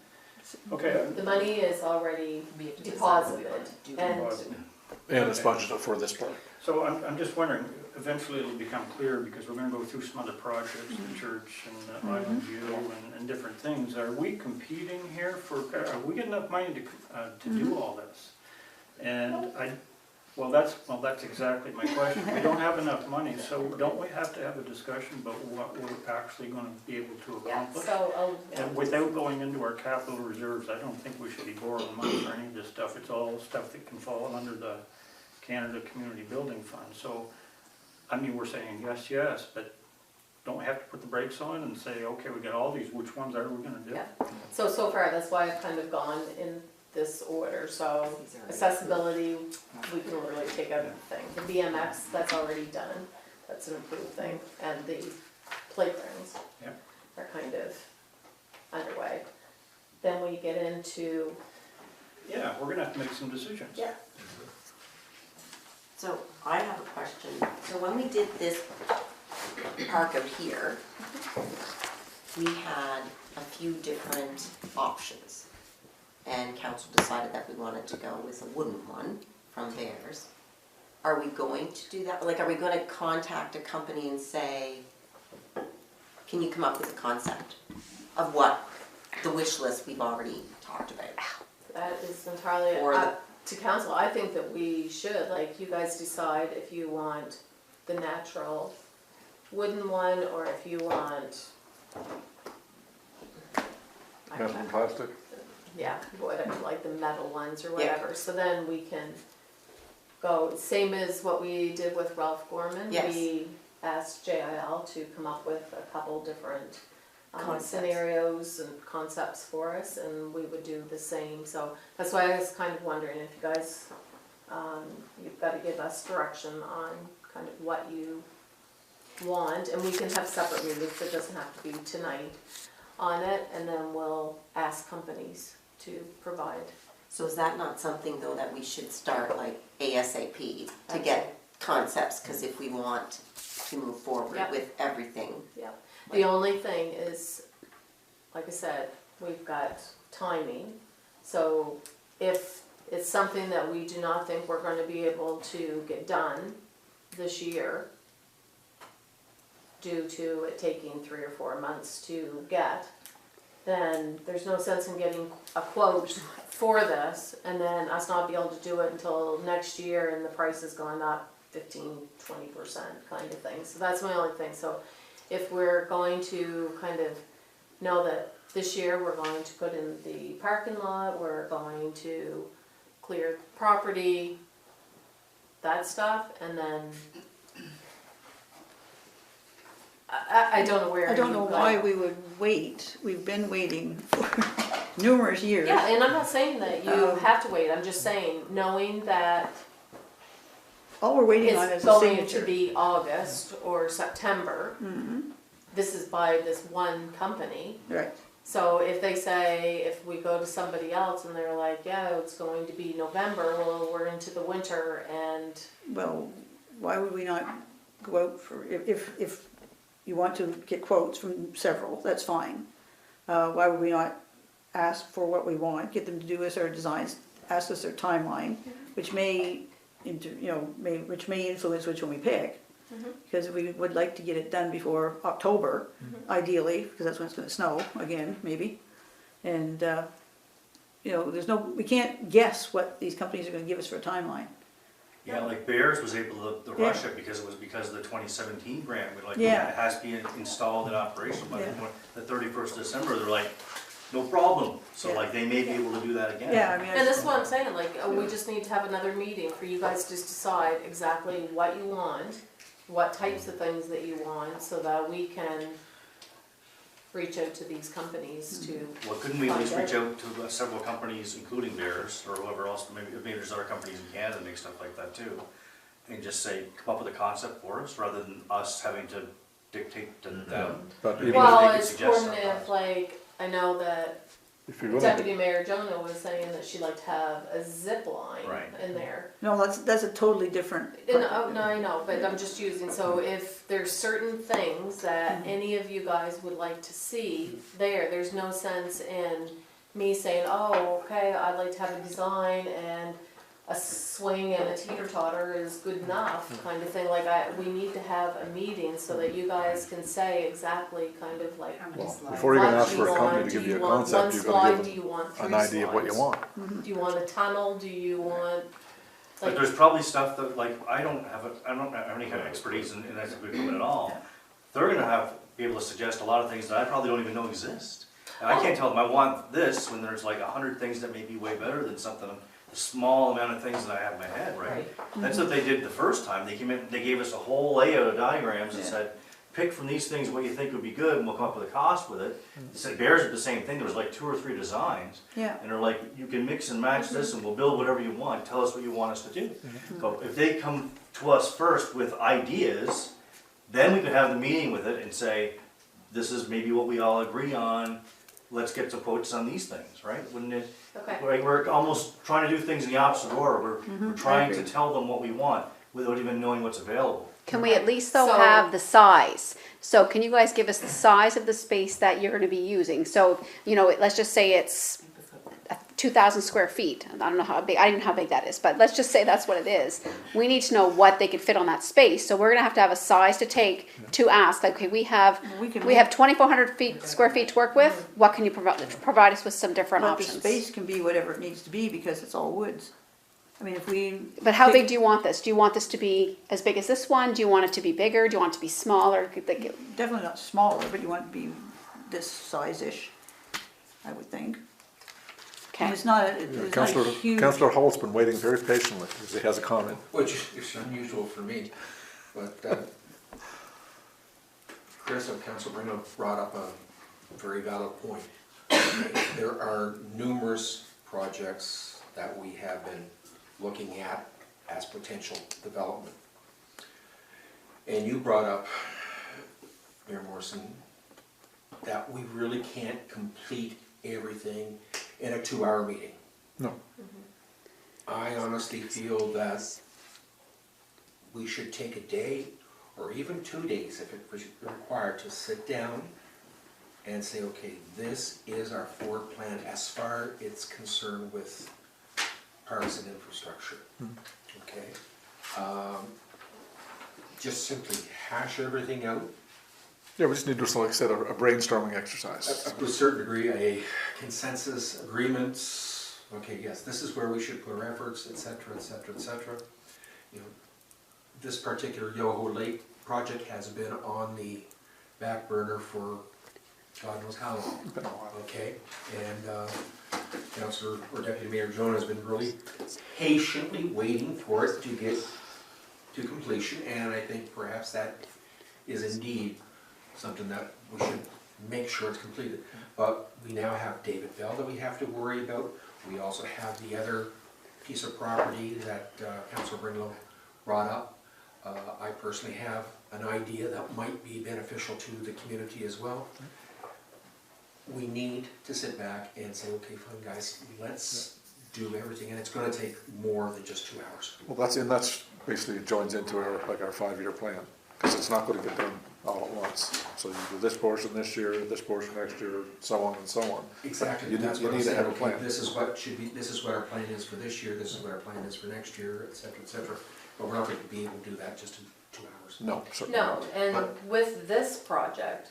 Okay, The money is already We have to decide what we deposited, want to do. and And it's budgeted for this part. so I'm just wondering, eventually it'll become clear because we're gonna go through some other projects, the church and Island View and different things. Are we competing here for, are we getting enough money to do all this? And well, that's exactly my question. We don't have enough money, so don't we have to have a discussion about what we're actually gonna be able to yeah, accomplish? so, And without going into our capital reserves, I don't think we should be borrowing money for any of this stuff. It's all stuff that can fall under the Canada Community Building Fund. So, I mean, we're saying yes, but don't we have to put the brakes on and say, okay, we got all these, which ones are we gonna do? yeah. So far, that's why I've kind of gone in this order, so accessibility, we can really take out the thing. The BMX, that's already done, that's an approved thing, and the playgrounds Yeah. are kind of underway. Then we get into, Yeah, we're gonna have to make some decisions. yeah, So I have a question. So when we did this park out here, we had a few different options. And council decided that we wanted to go with a wooden one from theirs. Are we going to do that? Like, are we gonna contact a company and say, can you come up with a concept of what the wish list we've already talked about? that is entirely Or the- up to council. I think that we should, like, you guys decide if you want the natural wooden one, or if you want, I don't Metal know. and plastic. Yeah, whatever, like the metal ones or Yeah. whatever, so then we can go, same as what we did with Ralph Gorman. Yes. We asked JIL to come up with a couple different Concepts. scenarios and concepts for us, and we would do the same, so that's why I was kind of wondering if you guys, you've gotta give us direction on kind of what you want, and we can have separate meetings, it doesn't have to be tonight on it, and then we'll ask companies to provide. So is that not something though that we should start like ASAP to get concepts? Cause if we want to move forward Yep. with everything. Yeah, the only thing is, like I said, we've got timing, so if it's something that we do not think we're gonna be able to get done this year, due to it taking 3 or 4 months to get, then there's no sense in getting a quote for this, and then us not be able to do it until next year, and the price has gone up 15-20% kind of thing. So that's my only thing. So if we're going to kind of know that this year we're going to put in the parking lot, we're going to clear property, that stuff, and then I don't know where. I don't know you why go. we would wait, we've been waiting for numerous years. Yeah, and I'm not saying that you have to wait, I'm just saying, knowing that All we're waiting on it's is a going to signature. be August or September. Mhm. This is by this one company. Right, So if they say, if we go to somebody else and they're like, yeah, it's going to be November, well, we're into the winter and, well, why would we not go out for, if you want to get quotes from several, that's fine. Why would we not ask for what we want, get them to do us our designs, ask us their timeline, which may, which may influence which one we pick. Because we would like to get it done before October, ideally, because that's when it's gonna snow again, maybe. And, we can't guess what these companies are gonna give us for a timeline. Yeah, like Bears was able to Yeah. rush it because of the 2017 grant, we're like, Yeah. it has to be installed and operational by Yeah. the 31st of December, they're like, no problem, so Yeah. like, they may be able to do that again. Yeah, I mean. and this is what I'm saying, like, we just need to have another meeting for you guys to just decide exactly what you want, what types of things that you want, so that we can reach out to these companies to, Well, couldn't we at least Find reach out to several companies, including Bears, or whoever else, maybe there's other companies in Canada that make stuff like that too, and just say, come up with a concept for us, rather than us having to dictate to them. But Maybe even well, they could it's suggest important something. if, like, I know that if you're gonna, Deputy Mayor Jonah was saying that she'd like to have a zip line Right. in there. No, that's a totally different. No, I know, but I'm just using, so if there's certain things that Mm-hmm. any of you guys would like to see there's no sense in me saying, oh, okay, I'd like to have a design and a swing and a teeter-totter is good enough, kind of thing, like we need to have a meeting so that you guys can say exactly kind of like, How many well, slides? before you're gonna what ask do for a you company want? to give Do you a want one concept, you've slide? gotta Do you want give three an idea of what you slides? want. Do you want a tunnel, do you want, But like, there's probably stuff that, like, I don't have any kind of expertise in that type of equipment at all. They're gonna be able to suggest a lot of things that I probably don't even know exist. And I can't tell them I want this when there's like 100 things that may be way better than something, the small amount of things that I have in my head, right? right? That's what they did the first time. They came in, they gave us a whole layout of diagrams and Yeah. said, pick from these things what you think would be good and we'll come up with a cost with it. They said Bears did the same thing. There was like 2 or 3 designs. Yeah, And they're like, you can mix and match this and we'll build whatever you want, tell us what you want us to do. So if they come to us first with ideas, then we could have the meeting with it and say, this is maybe what we all agree on, let's get some quotes on these things, right? Wouldn't it, Okay. we're almost trying to do things in the opposite order, we're trying to agree. tell them what we want without even knowing what's available. Can we at least though So- have the size? So can you guys give us the size of the space that you're gonna be using? So, let's just say it's 2,000 square feet. I don't know how big, I don't even know how big that is, but let's just say that's what it is. We need to know what they could fit on that space. So we're gonna have a size to take to ask, like, okay, we have We can 2,400 square feet to work with. What can you provide us with some different but the options? space can be whatever it needs to be because it's all woods. I mean, if we. But how pick- big do you want this? Do you want this to be as big as this one? Do you want it to be bigger? Do you want it to be smaller? Definitely not smaller, but you want it to be this size-ish, I would think. And Okay. it's not, it's not Councillor, huge. Councillor Hall's been waiting very patiently, because he has a comment. Which is unusual for me, but Chris and Council Bruno brought up a very valid point. There are numerous projects that we have been looking at as potential development. And you brought up, Mayor Morrison, that we really can't complete everything in a 2-hour meeting. No, I honestly feel that we should take a day or even 2 days if it was required to sit down and say, okay, this is our forward plan as far as it's concerned with parks and infrastructure. Okay? Just simply hash everything out. yeah, we just need to, like I said, a brainstorming exercise. Up to a certain degree, a consensus, agreements, okay, yes, this is where we should put our efforts, et cetera, et cetera, et cetera. You know, this particular Yoho Lake project has been on the back burner for God knows how long, It's been a while. okay? And Councilor or Deputy Mayor Jonah has been really patiently waiting for it to get to completion, and I think perhaps that is indeed something that we should make sure it's completed. But we now have David Bell that we have to worry about. We also have the other piece of property that Councilor Bringlow brought up. I personally have an idea that might be beneficial to the community as well. We need to sit back and say, okay, fine guys, let's do everything, and it's gonna take more than just 2 hours. Well, that's basically joins into our 5-year plan, because it's not gonna get done all at once. So you do this portion this year, this portion next year, so on and so on. Exactly, You that's need what I'm to saying, have a okay, plan. this is what should be, this is what our plan is for this year, this is what our plan is for next year, et cetera, but we're not gonna be able to do that just in 2 hours. No, certainly No, not. and But- with this project,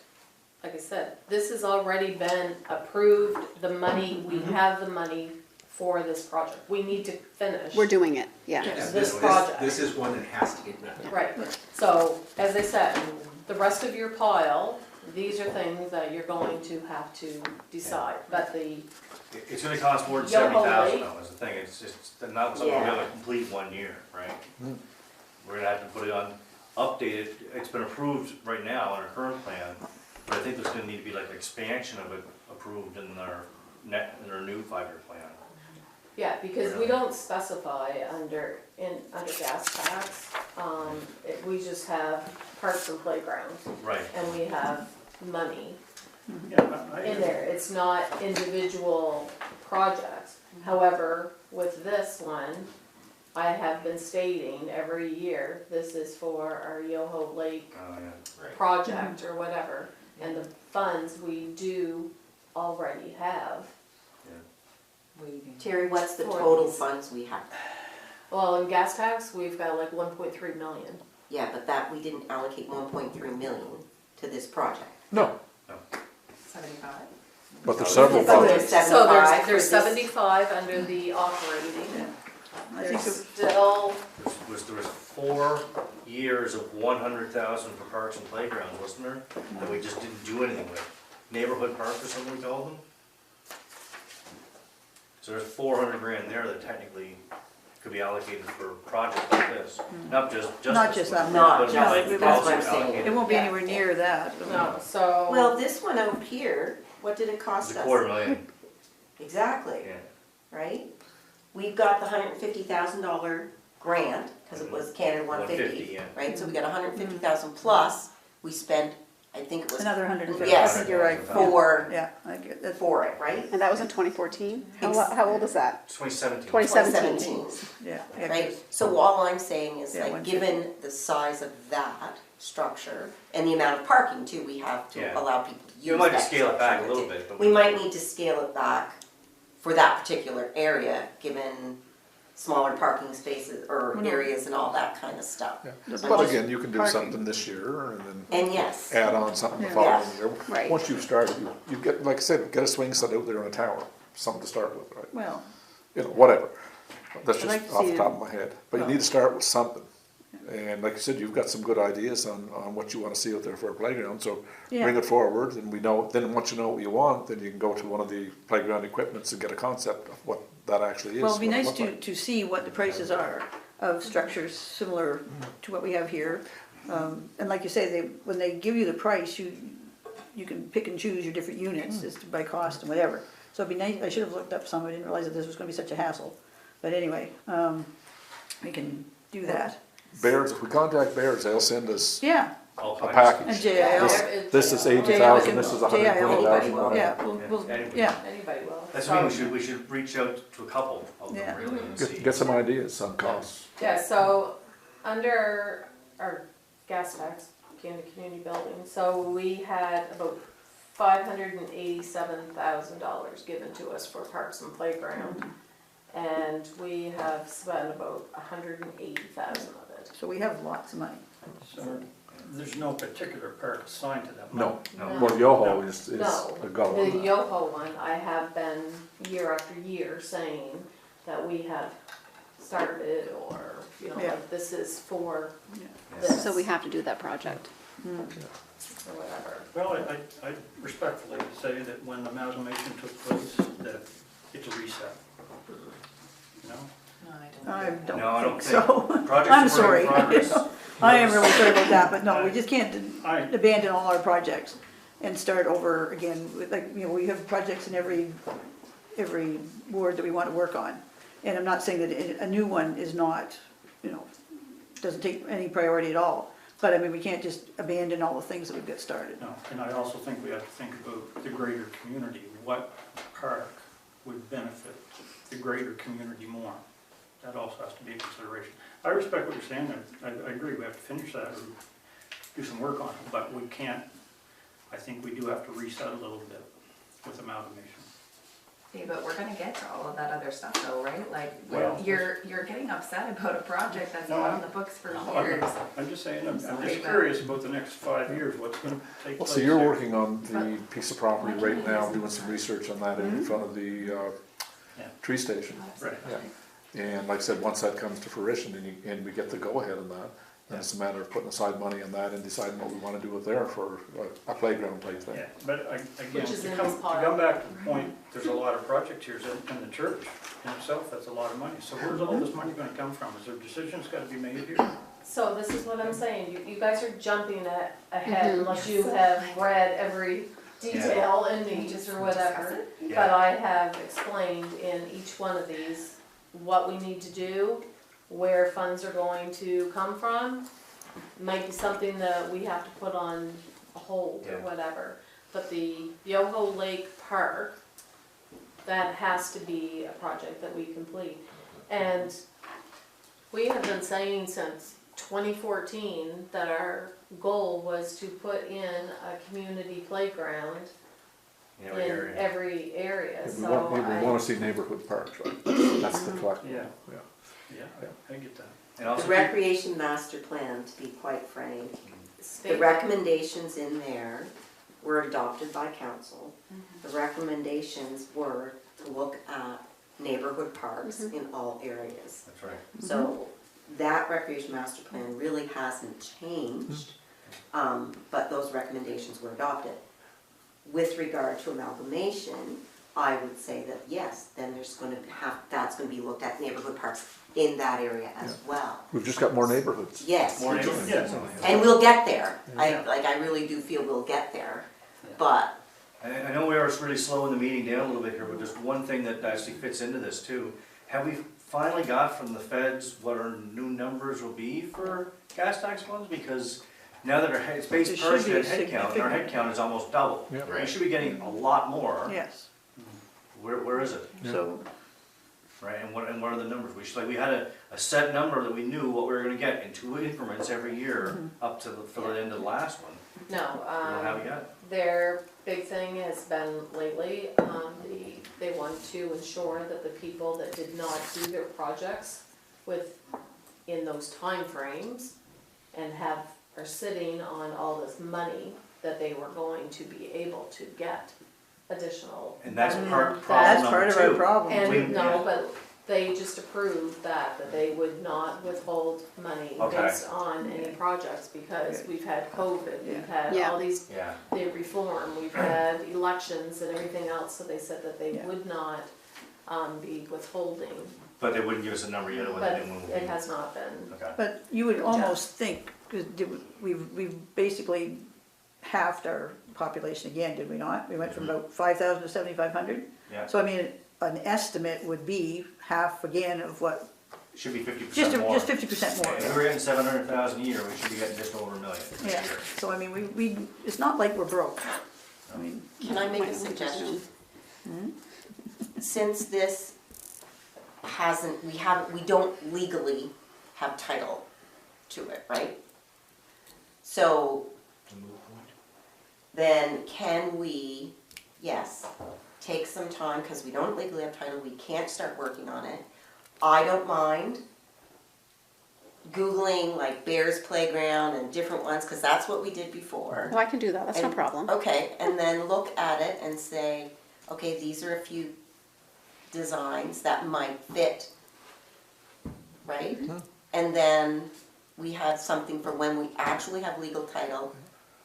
like I said, this has already been approved, the money, we have the money for this project. We need to finish. We're doing it, yeah. Yeah, This project. This is one that has to get done. Right, so, as I said, the rest of your pile, these are things that you're going to have to decide, but the, It's gonna cost more than Yoho 70,000 Lake. though, is the thing, it's just not something we're Yeah. gonna complete 1 year, right? We're gonna have to put it on, updated, it's been approved right now in our current plan, but I think there's gonna need to be like an expansion of it approved in our new 5-year plan. yeah, because we don't specify under gas tax, we just have parks and playgrounds, Right. and we have money Yeah, in there, it's not individual projects. However, with this one, I have been stating every year, this is for our Yoho Lake Oh, yeah. project or whatever, and the funds we do already have. Waiting. Terry, what's the For total these. funds we have? Well, in gas tax, we've got like 1.3 million. Yeah, but that, we didn't allocate 1.3 million to this project. No, 75? but there's several So projects. there's So 75 there's for this. 75 under the operating. I There's think still, There was 4 years of 100,000 for parks and playgrounds, wasn't there? That we just didn't do anything with. Neighborhood park or something we called them? So there's 400 grand there that technically could be allocated for projects like this. Not just Not this just one, that. Not but just, like that's what also I'm saying. allocated. it won't be Yeah. anywhere near that. no, so. Well, this one out here, what did it It's cost a us? $250,000, Exactly, yeah. right? We've got the $150,000 grant, because it was Canada 150, 150, yeah. right? So we got 150,000 plus, we spent, I think it was Another 150, I Yes. think you're right. for, Yeah, I get that. for it, right? And that was in 2014? Ex- How old is that? It's 2017. 2017. 2017. Yeah, yeah, Right, 'cause- so all I'm saying is Yeah, like, 150. given the size of that structure and the amount of parking too, we have to Yeah. allow people to use You might that just scale it back a structure. little bit, but We might need to scale it back for that particular area, given smaller parking spaces or Mhm. areas and all that kind of stuff. Yeah. The But plus again, you can do parking. something this year and then And yes, add on something the Yeah. following Yes. year. Right. Once you've started, you get, like I said, get a swing set out there in a tower, something to start with, right? Well, Whatever. That's I'd like just to off see the it- top of my head. But you well- need to start with something. And like you said, you've got some good ideas on what you wanna see out there for a playground, so Yeah. bring it forward and we know, then once you know what you want, then you can go to one of the playground equipments and get a concept of what that actually is. well, it'd be what it nice looks to, like. to see what the prices are of structures similar to what we have here. And like you say, when they give you the price, you can pick and choose your different units as to by cost and whatever. So it'd be nice, I should have looked up some, I didn't realize that this was gonna be such a hassle. But anyway, we can do that. Bears, if we contact Bears, they'll send us Yeah, All a kinds. package. and JIL. This is JIL 80,000, can- this is JIL, 120,000. will. Yeah, Yeah, we'll, anybody. yeah, Anybody will. That's what I mean, we should reach out to a couple of Yeah. them really and see. Get some ideas on costs. Yeah, so under our gas tax, Canada Community Building, so we had about $587,000 given to us for parks and playground. And we have spent about 180,000 of it. so we have lots of money. So there's no particular part assigned to that No, money? well, Yoho is No, a go the on that. Yoho one, I have been year after year saying that we have started or, you know, Yeah. like this is for Yeah. this. So we have to do that project. Or whatever. Well, I respectfully say that when amalgamation took place, that it's a reset. You know? No, I I don't. No, I don't don't think so. Projects I'm are sorry. in progress. I am really sorry about that, but no, we just can't I- abandon all our projects and start over again. Like, you know, we have projects in every ward that we want to work on. And I'm not saying that a new one is not, you know, doesn't take any priority at all. But I mean, we can't just abandon all the things that we've got started. No, and I also think we have to think about the greater community. What park would benefit the greater community more? That also has to be a consideration. I respect what you're saying, I agree, we have to finish that, or do some work on it, but we can't, I think we do have to reset a little bit with amalgamation. Yeah, but we're gonna get to all of that other stuff though, right? Like, Well- you're getting upset about a project that's been No, on the books for No, years. I'm just saying, I'm Sorry, just but- curious about the next 5 years, what's gonna take Well, place so you're there. working on the piece of property right now, doing some research on that in front of the Yeah. tree station. Right. Yeah. And like I said, once that comes to fruition and we get the go-ahead on that, then it's a matter of putting aside money on that and deciding what we wanna do with there for a playground type thing. Yeah, but again, Which is to in come, this to pile. come back to the point, there's a lot of project here, and the church in itself, that's a lot of money. So where's all this money gonna come from? Is there decisions gotta be made here? So this is what I'm saying, you guys are jumping ahead unless you have read every detail in these or whatever. But I have explained in each one of these what we need to do, where funds are going to come from. Might be something that we have to put on hold or Yeah. whatever. But the Yoho Lake Park, that has to be a project that we complete. And we have been saying since 2014 that our goal was to put in a community playground In in every area. every area, We so want, we I, wanna see neighborhood parks, right? That's the collective. Yeah. Yeah. Yeah, I get that. And also The recreation master plan, to be quite frank, the state, recommendations in there were adopted by council. The recommendations were to look at neighborhood parks in all areas. That's right. So that recreation master plan really hasn't changed, but those recommendations were adopted. With regard to amalgamation, I would say that yes, then there's gonna have, that's gonna be looked at neighborhood parks in that area as well. We've just got more neighborhoods. Yes, More we just- neighborhoods. and we'll get there. Yeah. I really do feel we'll get there, but I know we are really slowing the meeting down a little bit here, but just one thing that actually fits into this too. Have we finally got from the feds what our new numbers will be for gas tax funds? Because now that our it's based It should per be head count, and our head count is almost double. Yeah. We should be getting a lot more. Yes, Where is it? so, Right, and what are the numbers? We had a set number that we knew what we were gonna get in 2 increments every year up to for the end of the last one. no, We don't have it yet. their big thing has been lately, they want to ensure that the people that did not do their projects in those timeframes and are sitting on all this money, that they were going to be able to get additional. And that's That's problem part number of our 2. problem. And Yeah. no, but they just approved that they would not withhold money Okay. based on any projects, because we've had COVID, we've had Yeah. all these, Yeah, the reform, we've had elections and everything else, so they said that they Yeah. would not, be withholding, but they wouldn't give us a number yet of when but they when it has not been. Okay. but you would almost think, because we've basically halved our population again, did we not? We went from about 5,000 to 7,500? Yeah, So I mean, an estimate would be half again of what, it should be just 50% more. 50% more. If we were getting 700,000 a year, we should be getting just over $1 million this Yeah, year. so I mean, we, it's not like we're broke. I mean, can I make a suggestion? Since this we don't legally have title to it, right? So then can we, yes, take some time, because we don't legally have title, we can't start working on it. I don't mind Googling like Bears Playground and different ones, because that's what we did before. Oh, I can do that, that's no And- problem. Okay, and then look at it and say, okay, these are a few designs that might fit, right? And then we have something for when we actually have legal title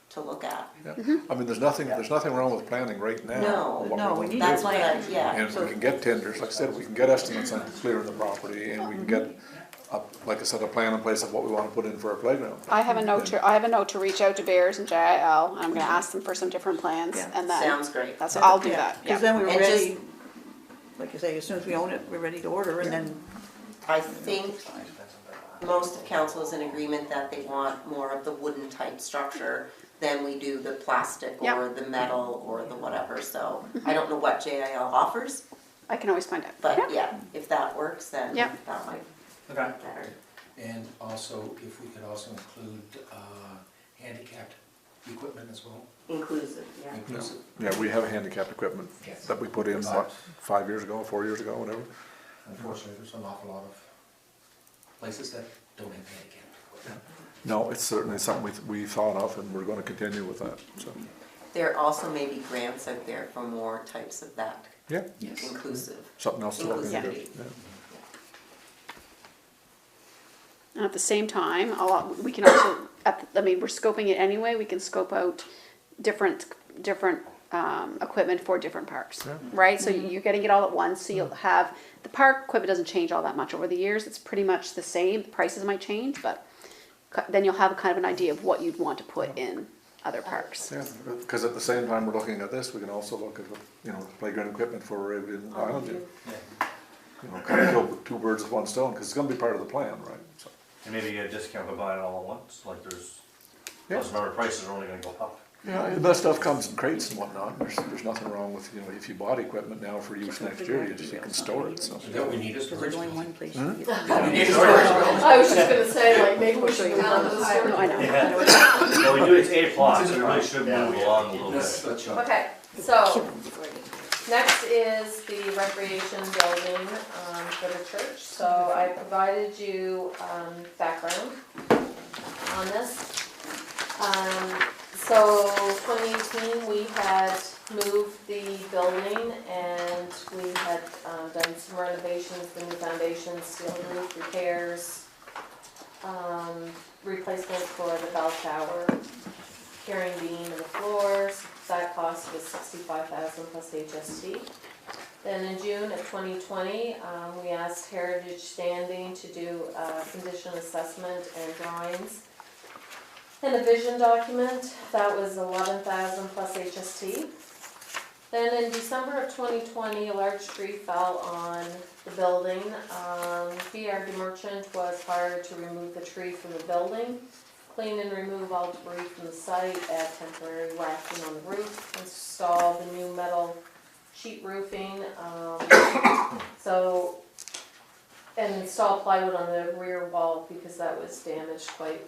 to look at. Yeah. I mean, there's nothing wrong with planning right now. No, what no, we're we gonna need do. That's why yeah. And we can get tenders, like I said, we can get estimates on clearing the property, and we can get like I said, a plan in place of what we wanna put in for our playground. I have a note to reach out to Bears and JIL, and I'm gonna ask them for some different plans, Yeah. and then. Sounds great. That's, I'll do that, Because yeah. then we're And ready, like you say, as soon as we own it, we're ready to order, and then. I think most of council is in agreement that they want more of the wooden type structure than we do the plastic Yep. or the metal or the whatever, so I don't know what JIL offers, I can always find out. but yeah, if that works, then Yep. that might Okay. be better. And also, if we could also include handicapped equipment as well, Inclusive, yeah. inclusive. Yeah, we have handicapped equipment Yes. that we put in, what, 5 years ago, 4 years ago, whatever. Unfortunately, there's an awful lot of places that don't have handicapped equipment. No, it's certainly something we thought of, and we're gonna continue with that, so. There also may be grants out there for more types of that, Yeah, Yes. inclusive. something else to look into. Inclusivity. Yeah. And at the same time, we can also, we're scoping it anyway, we can scope out different equipment for different parks, Yeah. right? So you're getting it all at once, so you'll have, the park equipment doesn't change all that much over the years, it's pretty much the same, the prices might change, but then you'll have kind of an idea of what you'd want to put in other parks. Yeah, because at the same time we're looking at this, we can also look at, playground equipment for in Island View. Kind of kill two birds with one stone, because it's gonna be part of the plan, right? So, And maybe get a discount by buying it all at once, like there's, Yeah. doesn't matter, prices are only gonna go up. yeah, and that stuff comes in crates and whatnot, there's nothing wrong with, if you bought equipment now for use next year, you can store it, so. So that we need is Because there's storage. only one place. Hmm? to get it. I was just gonna say, like, maybe we should move on to the No, story. I know. Yeah. No, we do, it's 8 o'clock, so we really should move along a little That's bit. such a. Okay, so, next is the recreation building, for the church. So I provided you, background on this. So 2018, we had moved the building and we had, done some renovations, the new foundations, steel roof repairs, replacement for the bell tower, carrying beam and the floors. That cost was $65,000 plus HST. Then in June of 2020, we asked Heritage Standing to do a condition assessment and drawings and a vision document. That was $11,000 plus HST. Then in December of 2020, a large tree fell on the building. BRD Merchant was hired to remove the tree from the building, clean and remove all debris from the site, add temporary racking on the roof, install the new metal sheet roofing, and install plywood on the rear wall because that was damaged quite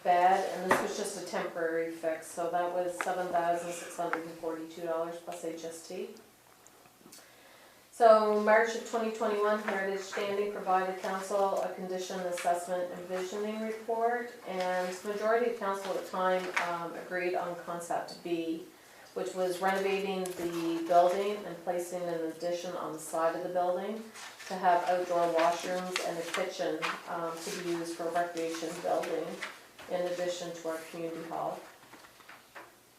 bad, and this was just a temporary fix, so that was $7,642 plus HST. So March of 2021, Heritage Standing provided council a condition assessment and visioning report, and the majority of council at the time agreed on concept B, which was renovating the building and placing an addition on the side of the building to have outdoor washrooms and a kitchen to be used for recreation building in addition to our community hall.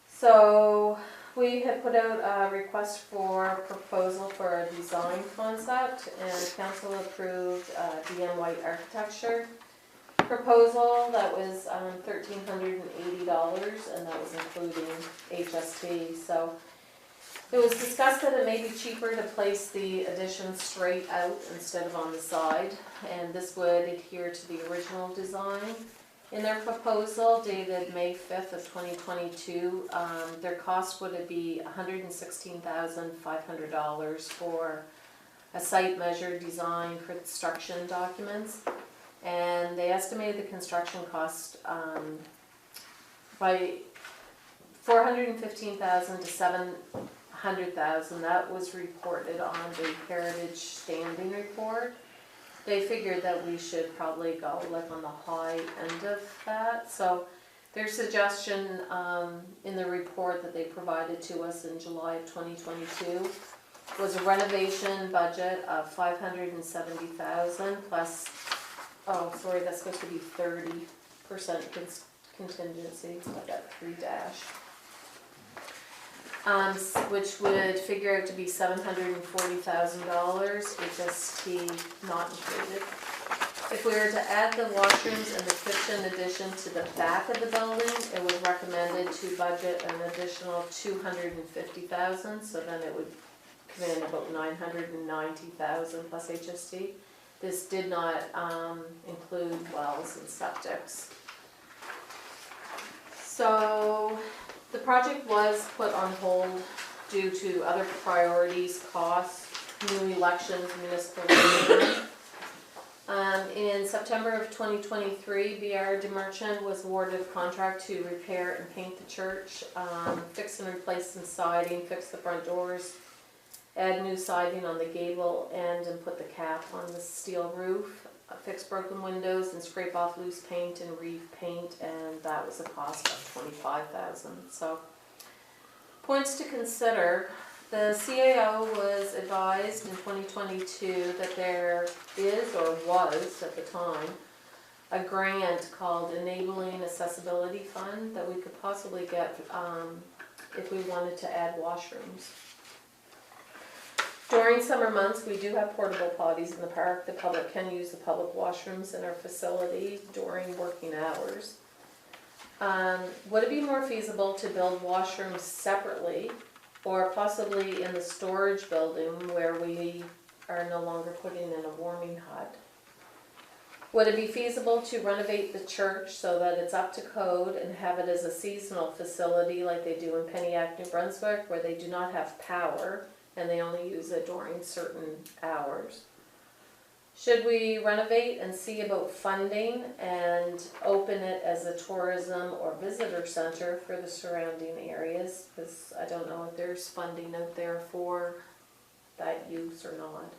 So we had put out a request for proposal for a design concept, and council approved DM White Architecture proposal that was $1,380, and that was including HST. So it was discussed that it may be cheaper to place the addition straight out instead of on the side, and this would adhere to the original design. In their proposal dated May 5th of 2022, their cost would be $116,500 for a site measure design construction documents. And they estimated the construction cost by $415,000 to $700,000. That was reported on the Heritage Standing report. They figured that we should probably go like on the high end of that. So their suggestion in the report that they provided to us in July of 2022 was a renovation budget of $570,000 plus, oh, sorry, that's supposed to be 30% contingency, so I got 3-. Which would figure out to be $740,000, HST not included. If we were to add the washrooms and the kitchen addition to the back of the building, it was recommended to budget an additional $250,000, so then it would come in about $990,000 plus HST. This did not include wells and septics. So the project was put on hold due to other priorities, costs, new elections, municipal referendum. In September of 2023, BR DeMerchant was awarded a contract to repair and paint the church, fix and replace some siding, fix the front doors, add new siding on the gable end and put the cap on the steel roof, fix broken windows and scrape off loose paint and repaint, and that was a cost of $25,000. So, points to consider. The CAO was advised in 2022 that there is, or was at the time, a grant called Enabling Accessibility Fund that we could possibly get if we wanted to add washrooms. During summer months, we do have portable potties in the park. The public can use the public washrooms in our facility during working hours. Would it be more feasible to build washrooms separately, or possibly in the storage building where we are no longer putting in a warming hut? Would it be feasible to renovate the church so that it's up to code and have it as a seasonal facility like they do in Penniac, New Brunswick, where they do not have power and they only use it during certain hours? Should we renovate and see about funding and open it as a tourism or visitor center for the surrounding areas? Because I don't know if there's funding out there for that use or not.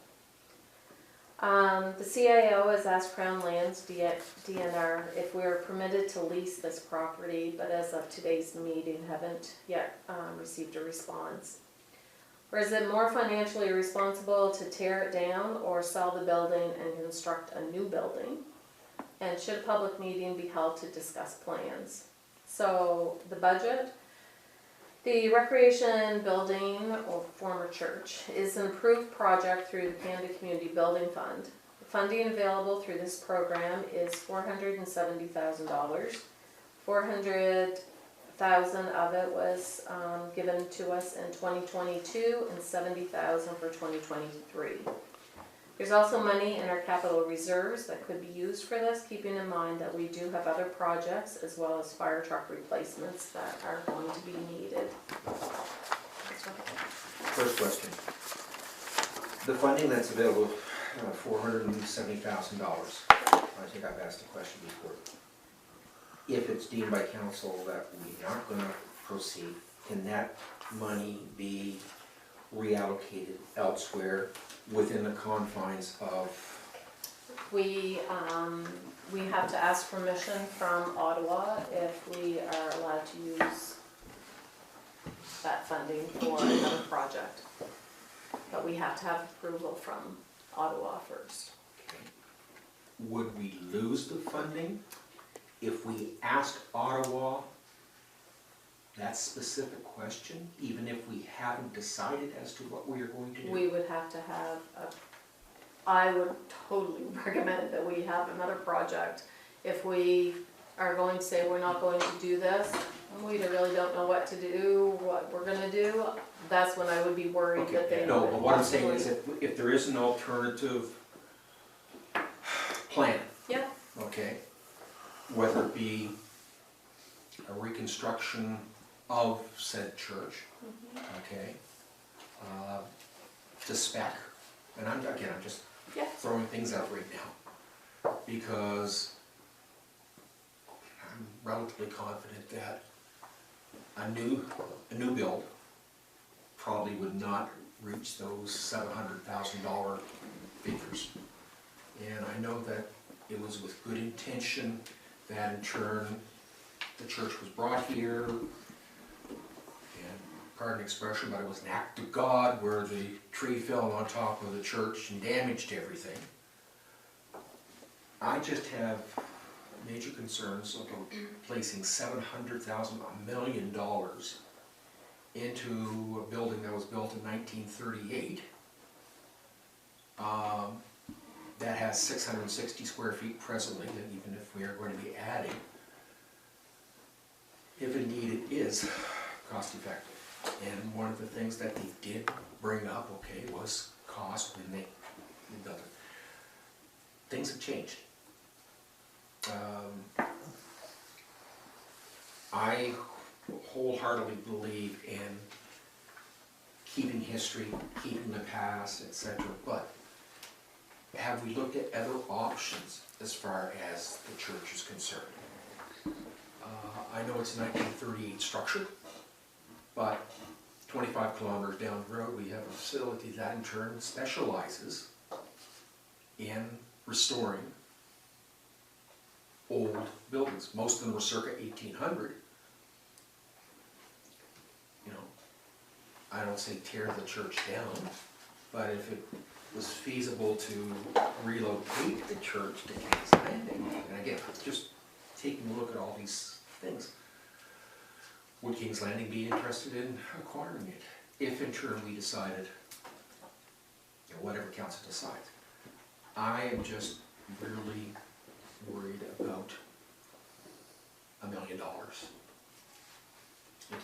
The CAO has asked Crown Lands, DNR, if we are permitted to lease this property, but as of today's meeting haven't yet received a response. Or is it more financially responsible to tear it down or sell the building and construct a new building? And should a public meeting be held to discuss plans? So the budget, the recreation building, or former church, is an approved project through the Canada Community Building Fund. The funding available through this program is $470,000. $400,000 of it was given to us in 2022 and $70,000 for 2023. There's also money in our capital reserves that could be used for this, keeping in mind that we do have other projects as well as fire truck replacements that are going to be needed. First question. The funding that's available, $470,000. I think I've asked the question before. If it's deemed by council that we're not going to proceed, can that money be reallocated elsewhere within the confines of? We have to ask permission from Ottawa if we are allowed to use that funding for another project. But we have to have approval from Ottawa first. Okay. Would we lose the funding if we asked Ottawa that specific question, even if we haven't decided as to what we are going to do? We would have to have I would totally recommend that we have another project. If we are going to say we're not going to do this, we really don't know what to do, what we're gonna do, that's when I would be worried that they No, would but what I'm saying possibly- is if there is an alternative plan. Yeah. Okay, whether it be a reconstruction of said church, okay, to spec, and I'm just Yeah. throwing things out right now, because I'm relatively confident that a new build probably would not reach those $700,000 figures. And I know that it was with good intention that in turn the church was brought here, and pardon the expression, but it was an act of God where the tree fell on top of the church and damaged everything. I just have major concerns about placing $700,000, $1 million into a building that was built in 1938. that has 660 square feet presently, and even if we are going to be adding, if indeed it is cost effective. And one of the things that they did bring up, okay, was cost when they built it. Things have changed. I wholeheartedly believe in keeping history, keeping the past, etc. But have we looked at other options as far as the church is concerned? I know it's a 1938 structure, but 25 kilometers down the road, we have a facility that in turn specializes in restoring old buildings. Most of them were circa 1800. You know, I don't say tear the church down, but if it was feasible to relocate the church to King's Landing, and again, just taking a look at all these things, would King's Landing be interested in acquiring it? If in turn we decided, you know, whatever council decides. I am just really worried about $1 million into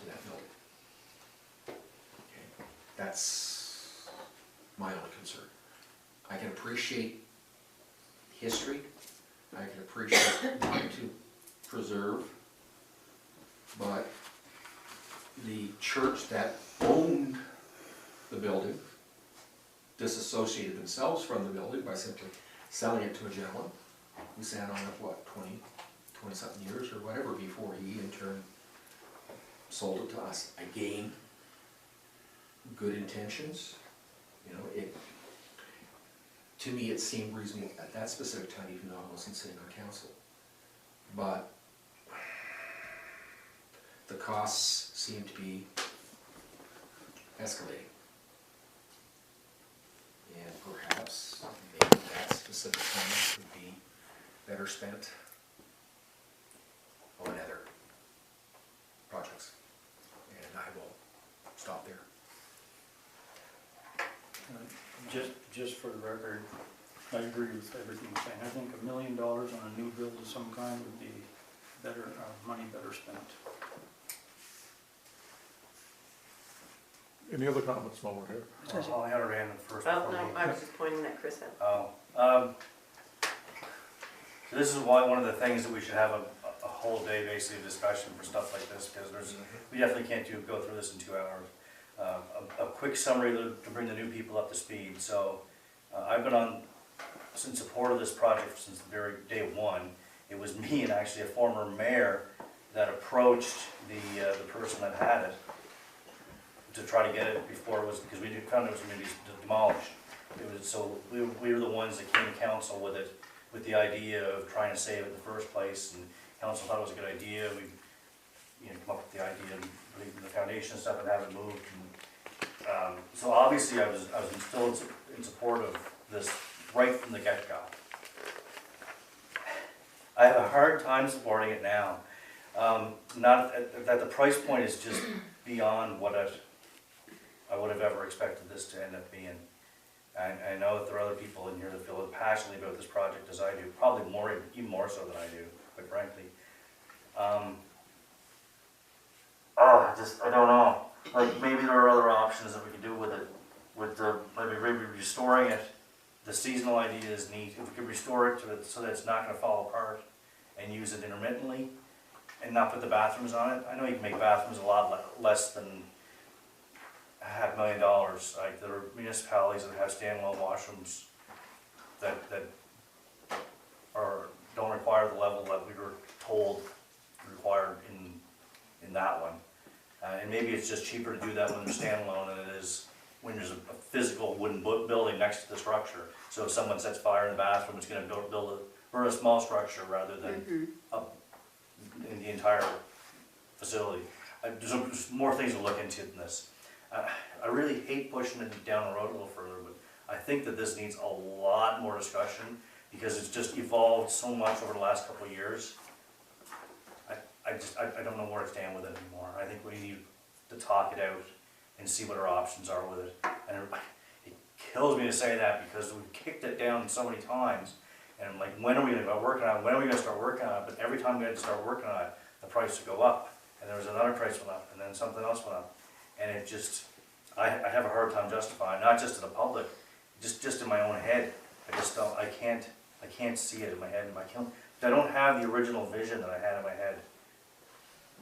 that building. Okay. That's my only concern. I can appreciate history. I can appreciate wanting to preserve, but the church that owned the building disassociated themselves from the building by simply selling it to a gentleman who sat on it, what, 20-something years or whatever before he in turn sold it to us. Again, good intentions, you know, to me it seemed reasonable at that specific time, even though I wasn't sitting on council. But the costs seem to be escalating. And perhaps maybe that specific time would be better spent on other projects. And I will stop there. Just for the record, I agree with everything you're saying. I think $1 million on a new build of some kind would be better, money better spent. Any other comments while we're here? Well, I had her hand up first. Well, before no, me. I was just pointing at Chris. Oh, so this is why one of the things that we should have a whole day basically discussion for stuff like this, because we definitely can't go through this in 2 hours. A quick summary to bring the new people up to speed. So I've been in support of this project since the very day one. It was me and actually a former mayor that approached the person that had it to try to get it before it was, because we found it was going to be demolished. So we were the ones that came to council with it, with the idea of trying to save it in the first place, and council thought it was a good idea. We come up with the idea of leaving the foundation and stuff and have it moved. And, so obviously I was still in support of this right from the get-go. I have a hard time supporting it now. Not that the price point is just beyond what I would have ever expected this to end up being. I know that there are other people in here that feel passionately about this project as I do, probably even more so than I do, quite frankly. I don't know. Like, maybe there are other options that we could do with it, maybe restoring it. The seasonal idea is neat. If we could restore it so that it's not going to fall apart and use it intermittently and not put the bathrooms on it. I know you can make bathrooms a lot less than $500,000. Like, there are municipalities that have standalone washrooms that don't require the level that we were told required in that one. And maybe it's just cheaper to do that when they're standalone than it is when there's a physical wooden building next to the structure. So if someone sets fire in the bathroom, it's going to burn a small structure rather than up in the entire facility. There's more things to look into than this. I really hate pushing it down the road a little further, but I think that this needs a lot more discussion because it's just evolved so much over the last couple of years. I don't know where to stand with it anymore. I think we need to talk it out and see what our options are with it. And it kills me to say that because we've kicked it down so many times. And I'm like, when are we gonna start working on it? When are we gonna start working on it? But every time we had to start working on it, the price would go up. And there was another price went up, and then something else went up. And it just, I have a hard time justifying, not just to the public, just in my own head. I just don't, I can't see it in my head. I don't have the original vision that I had in my head.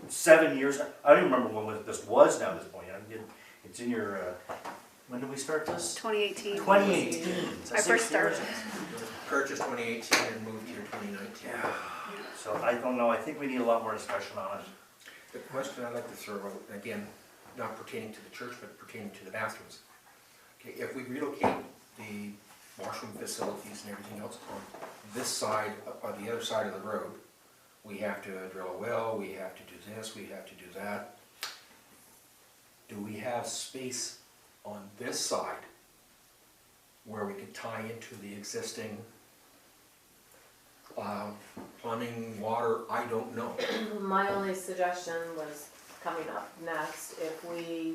7 years, I don't even remember when this was now at this point. It's in your, when did we start this? 2018. 2018. I first started. Purchased 2018 and moved here 2019. So I don't know, I think we need a lot more discussion on it. The question I'd like to throw out, again, not pertaining to the church, but pertaining to the bathrooms. Okay, if we relocate the washroom facilities and everything else on this side, on the other side of the road, we have to drill a well, we have to do this, we have to do that. Do we have space on this side where we could tie into the existing plumbing, water, I don't know. My only suggestion was coming up next, if we,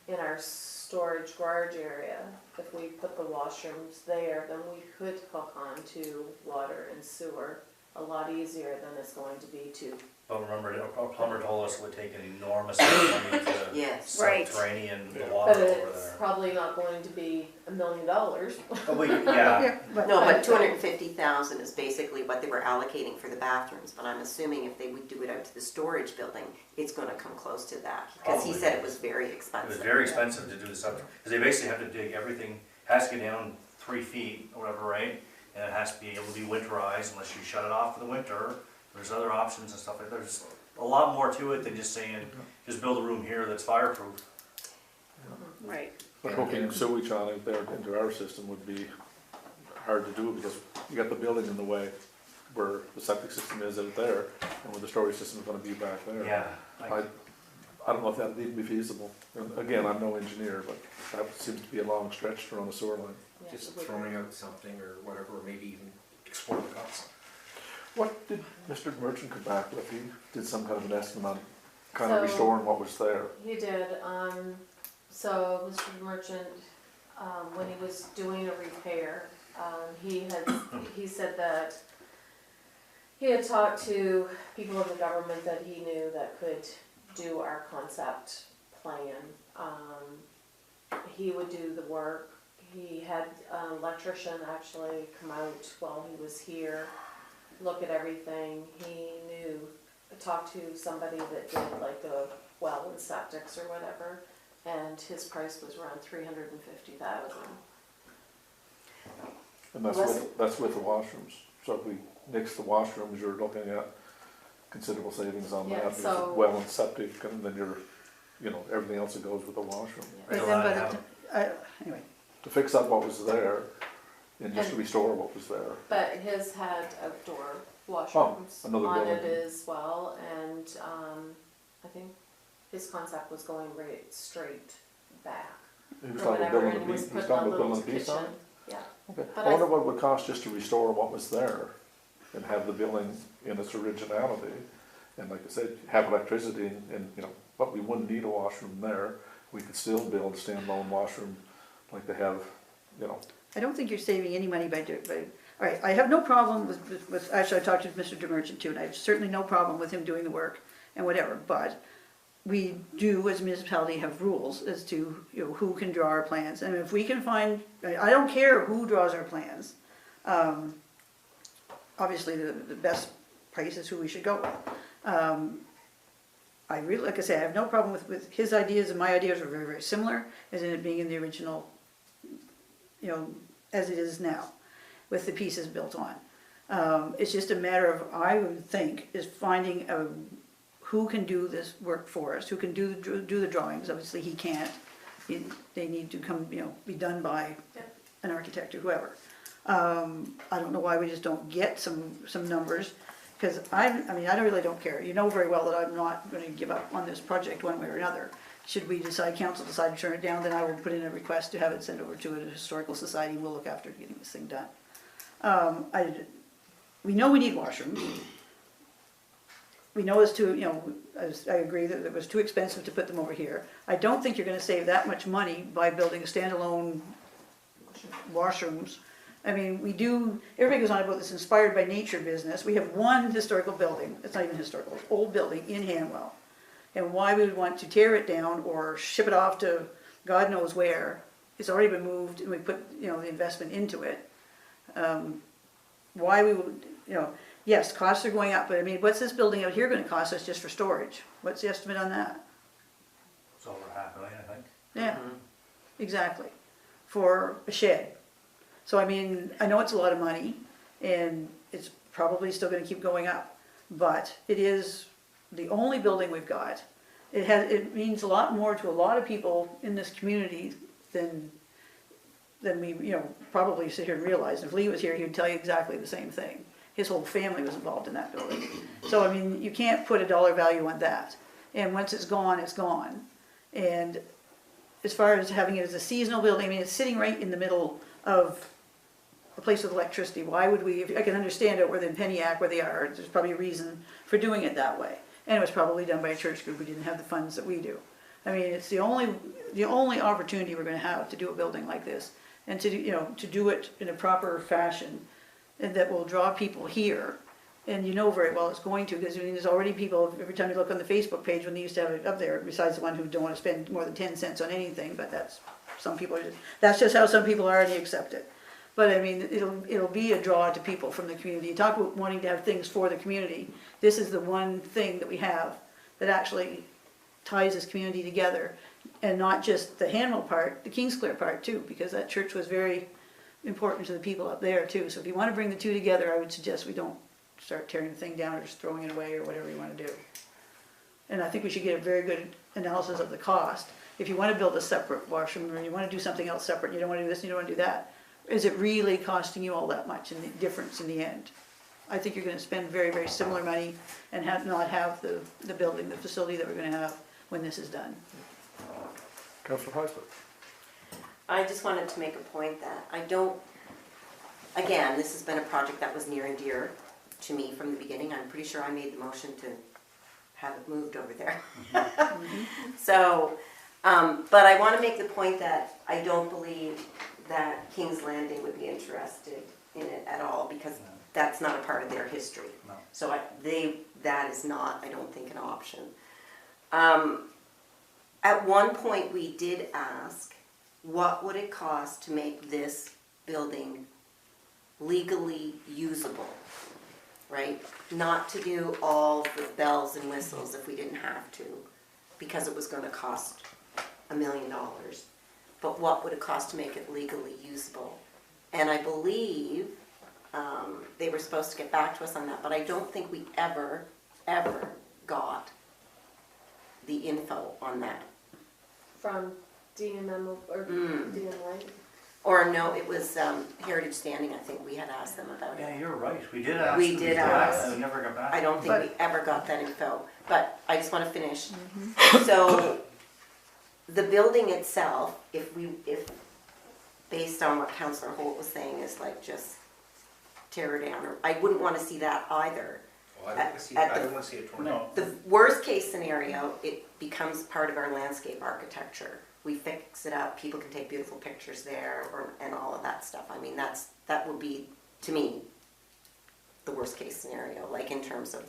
in our storage garage area, if we put the washrooms there, then we could hook on to water and sewer a lot easier than it's going to be to. But remember, our plumber told us it would take an enormous amount of money to Yes. Right. subterranean the But water over it's there. probably not going to be $1 million. But we, yeah, No, but 250,000 is basically what they were allocating for the bathrooms, but I'm assuming if they would do it out to the storage building, it's gonna come close to that, because he Probably. said it was very it was expensive. very expensive to do the subterranean, because they basically have to dig everything, has to get down 3 feet or whatever, right? And it has to be able to be winterized unless you shut it off for the winter. There's other options and stuff like that. There's a lot more to it than just saying, just build a room here that's fireproof. Right. But hooking sewage on it there into our system would be hard to do because you got the building in the way where the septic system is out there and where the storage system is gonna be back there. Yeah. I don't know if that'd even be feasible. And again, I'm no engineer, but that seems to be a long stretch to run a sewer line. Yeah, Just it would be. throwing out something or whatever, or maybe even explore the costs. What did Mr. Merchant come back with? He did some kind of an estimate on kind of So- restoring what was there. He did, so Mr. Merchant, when he was doing a repair, he said that he had talked to people in the government that he knew that could do our concept plan. He would do the work. He had an electrician actually come out while he was here, look at everything. He talked to somebody that did like the well and septics or whatever, and his price was around $350,000. And that's with the washrooms. So if we nix the washrooms, you're looking at considerable savings on Yeah, that. There's so- well and septic, and then everything else that goes with the washroom. But know then I by have- the anyway, To fix up what was there and just to And- restore what was there. But his had outdoor washrooms another on it building. as well, and I think his concept was going right straight back He was or talking about whatever, building and a he was piece, he's putting talking a about little building a piece on kitchen. it? Yeah, Okay. But I wonder I- what it would cost just to restore what was there and have the building in its originality. And like I said, have electricity but we wouldn't need a washroom there. We could still build a standalone washroom like they have, I don't think you're saving any money by all right, I have no problem with actually I talked to Mr. DeMerchant too, and I have certainly no problem with him doing the work and whatever, but we do as a municipality have rules as to, who can draw our plans, and if we can find, I don't care who draws our plans. Obviously, the best price is who we should go with. I really, like I say, I have no problem with his ideas, and my ideas are very, very similar, as in it being in the original, as it is now, with the pieces built on. It's just a matter of, I would think, is finding who can do this work for us, who can do the drawings. Obviously, he can't. They need to come, be done by an architect or whoever. I don't know why we just don't get some numbers, because I really don't care. You know very well that I'm not going to give up on this project one way or another. Should we council decide to turn it down, then I will put in a request to have it sent over to a historical society. We'll look after getting this thing done. We know we need washrooms. We know it's I agree that it was too expensive to put them over here. I don't think you're gonna save that much money by building a standalone washrooms. I mean, everybody goes on about this inspired by nature business. We have one historical building, it's not even historical, it's old building in Hanwell. And why we would want to tear it down or ship it off to God knows where, it's already been moved and we put, the investment into it. Why we would, yes, costs are going up, but I mean, what's this building out here gonna cost us just for storage? What's the estimate on that? It's over $500,000, I think. Yeah, exactly, for a shed. So I mean, I know it's a lot of money, and it's probably still gonna keep going up, but it is the only building we've got. It means a lot more to a lot of people in this community than we, probably sit here and realize. If Lee was here, he would tell you exactly the same thing. His whole family was involved in that building. So I mean, you can't put a dollar value on that. And once it's gone, it's gone. And as far as having it as a seasonal building, I mean, it's sitting right in the middle of a place with electricity. Why would we, I can understand it, where they're in Peniac, where they are, there's probably a reason for doing it that way. And it was probably done by a church group who didn't have the funds that we do. I mean, it's the only opportunity we're gonna have to do a building like this. And to do it in a proper fashion, and that will draw people here. And very well it's going to, because I mean, there's already people, every time you look on the Facebook page, when they used to have it up there, besides the one who don't wanna spend more than 10 cents on anything, but that's just how some people already accept it. But I mean, it'll be a draw to people from the community. You talk about wanting to have things for the community. This is the one thing that we have that actually ties this community together. And not just the Hanwell part, the Kingsclear part too, because that church was very important to the people up there too. So if you want to bring the two together, I would suggest we don't start tearing the thing down or just throwing it away or whatever you want to do. And I think we should get a very good analysis of the cost. If you want to build a separate washroom, or you want to do something else separate, and you don't want to do this and you don't want to do that, is it really costing you all that much in the difference in the end? I think you're going to spend very, very similar money and not have the building, the facility that we're going to have when this is done. Councillor Heisler. I just wanted to make a point that again, this has been a project that was near and dear to me from the beginning. I'm pretty sure I made the motion to have it moved over there. So, but I want to make the point that I don't believe that King's Landing would be interested in it at all, because that's not a part of their history. No. So that is not, I don't think, an option. At one point, we did ask, what would it cost to make this building legally usable, right? Not to do all the bells and whistles if we didn't have to, because it was going to cost $1 million. But what would it cost to make it legally usable? And I believe they were supposed to get back to us on that, but I don't think we ever got the info on that. From DMM or DMY. Or no, it was Heritage Standing, I think we had asked them about Yeah, it. you're right, we did ask. We did ask. We never got back. I don't think we ever got that info, but I just want to finish. So, the building itself, if based on what Councillor Holt was saying, is like just tear it down, or I wouldn't want to see that either. Well, I don't want to see it torn down. No, The worst case scenario, it becomes part of our landscape architecture. We fix it up, people can take beautiful pictures there, and all of that stuff. I mean, that would be, to me, the worst case scenario, like in terms of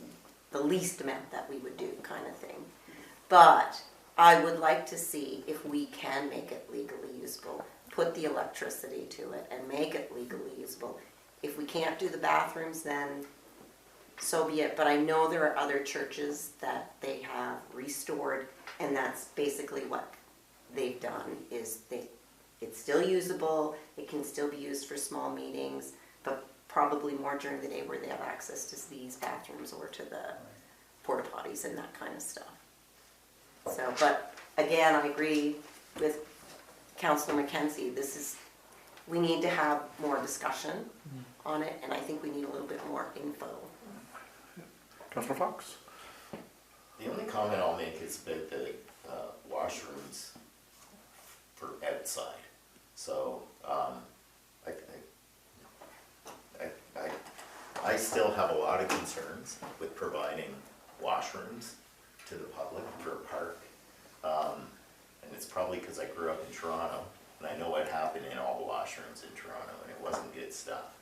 the least amount that we would do kind of thing. But I would like to see if we can make it legally usable, put the electricity to it and make it legally usable. If we can't do the bathrooms, then so be it. But I know there are other churches that they have restored, and that's basically what they've done, is it's still usable, it can still be used for small meetings, but probably more during the day where they have access to these bathrooms or to the porta potties and that kind of stuff. So, but again, I agree with Councillor McKenzie, we need to have more discussion on it, and I think we need a little bit more info. Councillor Fox. The only comment I'll make is about the washrooms for outside. So, I still have a lot of concerns with providing washrooms to the public for a park. And it's probably because I grew up in Toronto and I know what happened in Ottawa washrooms in Toronto, and it wasn't good stuff.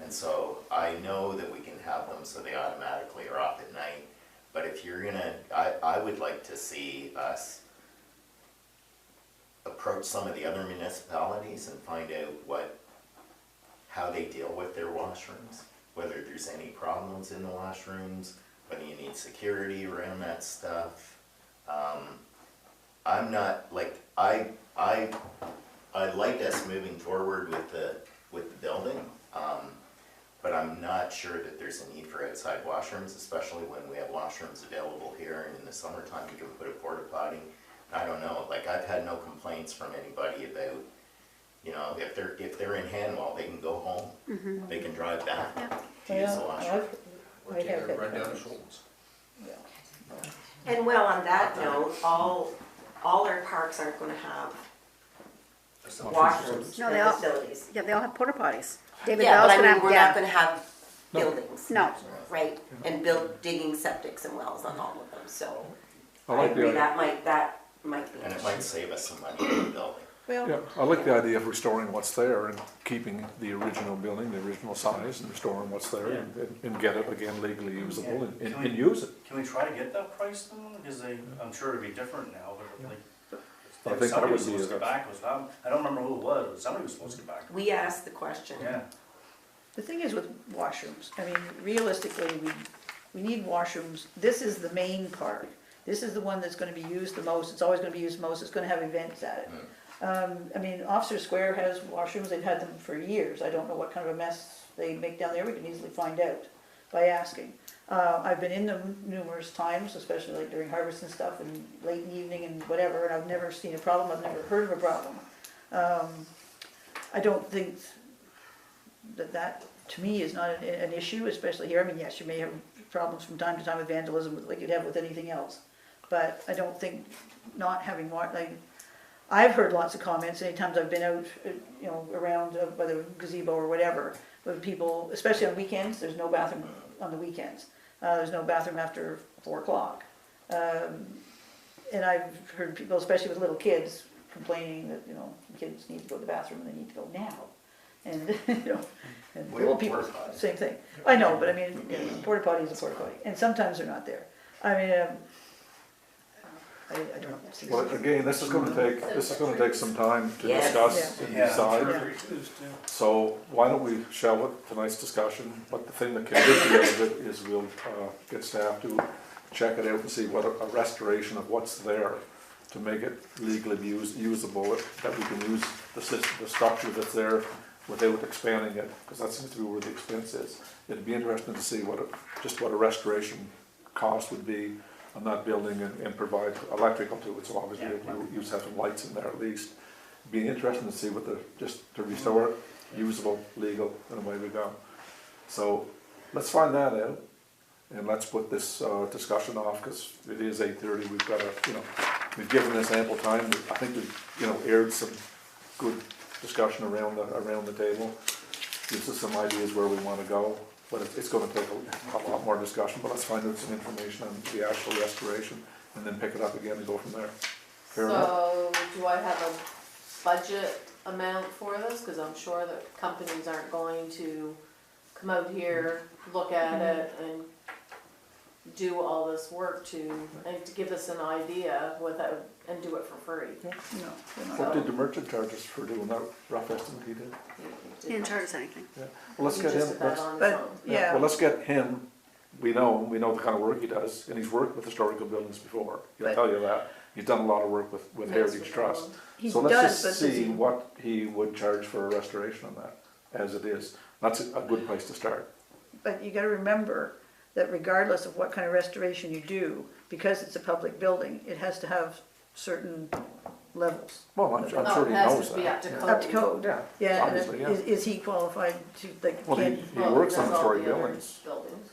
And so I know that we can have them so they automatically are off at night, but if you're gonna, I would like to see us approach some of the other municipalities and find out how they deal with their washrooms, whether there's any problems in the washrooms, whether you need security around that stuff. I'm not, like, I like us moving forward with the building, but I'm not sure that there's a need for outside washrooms, especially when we have washrooms available here, and in the summertime you can put a porta potty. I don't know, like, I've had no complaints from anybody about, you know, if they're in Hanwell, they can go home, they can drive back to use the washroom. Or take a run down to Schultz. And well, on that note, all our parks aren't gonna have washrooms No, they and all- facilities. Yeah, they all have porta potties. David Yeah, Bell's but I gonna mean, have, we're not yeah, gonna have buildings. no, Right, and digging septics and wells on all of them, so I I like agree, the, that might be an And it issue. might save us some money in the building. Well, yeah, I like the idea of restoring what's there and keeping the original building, the original size, and restoring what's there and get it again legally usable and use it. Can we try to get that price then? Because I'm sure it'd be different now, but like, I think that somebody would was be supposed to a- get back to us. I don't remember who it was, but somebody was supposed to get back. We asked the question. Yeah. the thing is with washrooms, I mean, realistically, we need washrooms. This is the main park. This is the one that's gonna be used the most. It's always gonna be used the most. It's gonna have events at it. I mean, Officer Square has washrooms. They've had them for years. I don't know what kind of a mess they make down there. We can easily find out by asking. I've been in them numerous times, especially like during harvest and stuff and late in the evening and whatever, and I've never seen a problem. I've never heard of a problem. I don't think that to me is not an issue, especially here. I mean, yes, you may have problems from time to time with vandalism, like you'd have with anything else. But I don't think not having like, I've heard lots of comments anytime I've been out, you know, around by the gazebo or whatever, with people, especially on weekends. There's no bathroom on the weekends. There's no bathroom after 4 o'clock. And I've heard people, especially with little kids, complaining that, you know, kids need to go to the bathroom and they need to go now. And, you know, and We old have people, porta potties. same thing. I know, but I mean, you know, porta potty is a porta potty, and sometimes they're not there. I mean, I don't know. Well, again, this is gonna take some time to Yes. discuss and Yeah. decide. So why don't we shell it, tonight's discussion, but the thing that can get the out of it is we'll get staff to check it out and see what a restoration of what's there to make it legally usable, that we can use the system, the structure that's there without expanding it, because that seems to be where the expense is. It'd be interesting to see what a restoration cost would be on that building and provide electrical to it, so obviously you have some lights in there at least. Be interesting to see what just to restore it, usable, legal, and away we go. So, let's find that out, and let's put this, discussion off, because it is 8:30, we've got we've given this ample time. I think we've, aired some good discussion around the table. Gives us some ideas where we wanna go, but it's gonna take a lot more discussion, but let's find out some information on the actual restoration, and then pick it up again and go from there. Fair enough? So, do I have a budget amount for this? Cause I'm sure that companies aren't going to come out here, look at it, and do all this work and to give us an idea and do it for free. No, they're not. What did the merchant charge us for doing that rough estimate he did? he didn't charge us anything. Yeah. Well, let's He get just him, did that on his But, own. yeah. well, let's get him, we know the kind of work he does, and he's worked with historical buildings before, he'll But- tell you that. He's done a lot of work with Yes, Heritage with Trust. He So let's does, just but does see he- what he would charge for a restoration on that, as it is. That's a good place to start. But you gotta remember that regardless of what kind of restoration you do, because it's a public building, it has to have certain levels. Well, I'm sure Oh, he it has knows to be that. up to yeah. code. Up to code. Yeah, Yeah, and obviously, yeah. is he qualified to, like, Well, he can, works on That's all historic the other buildings. buildings.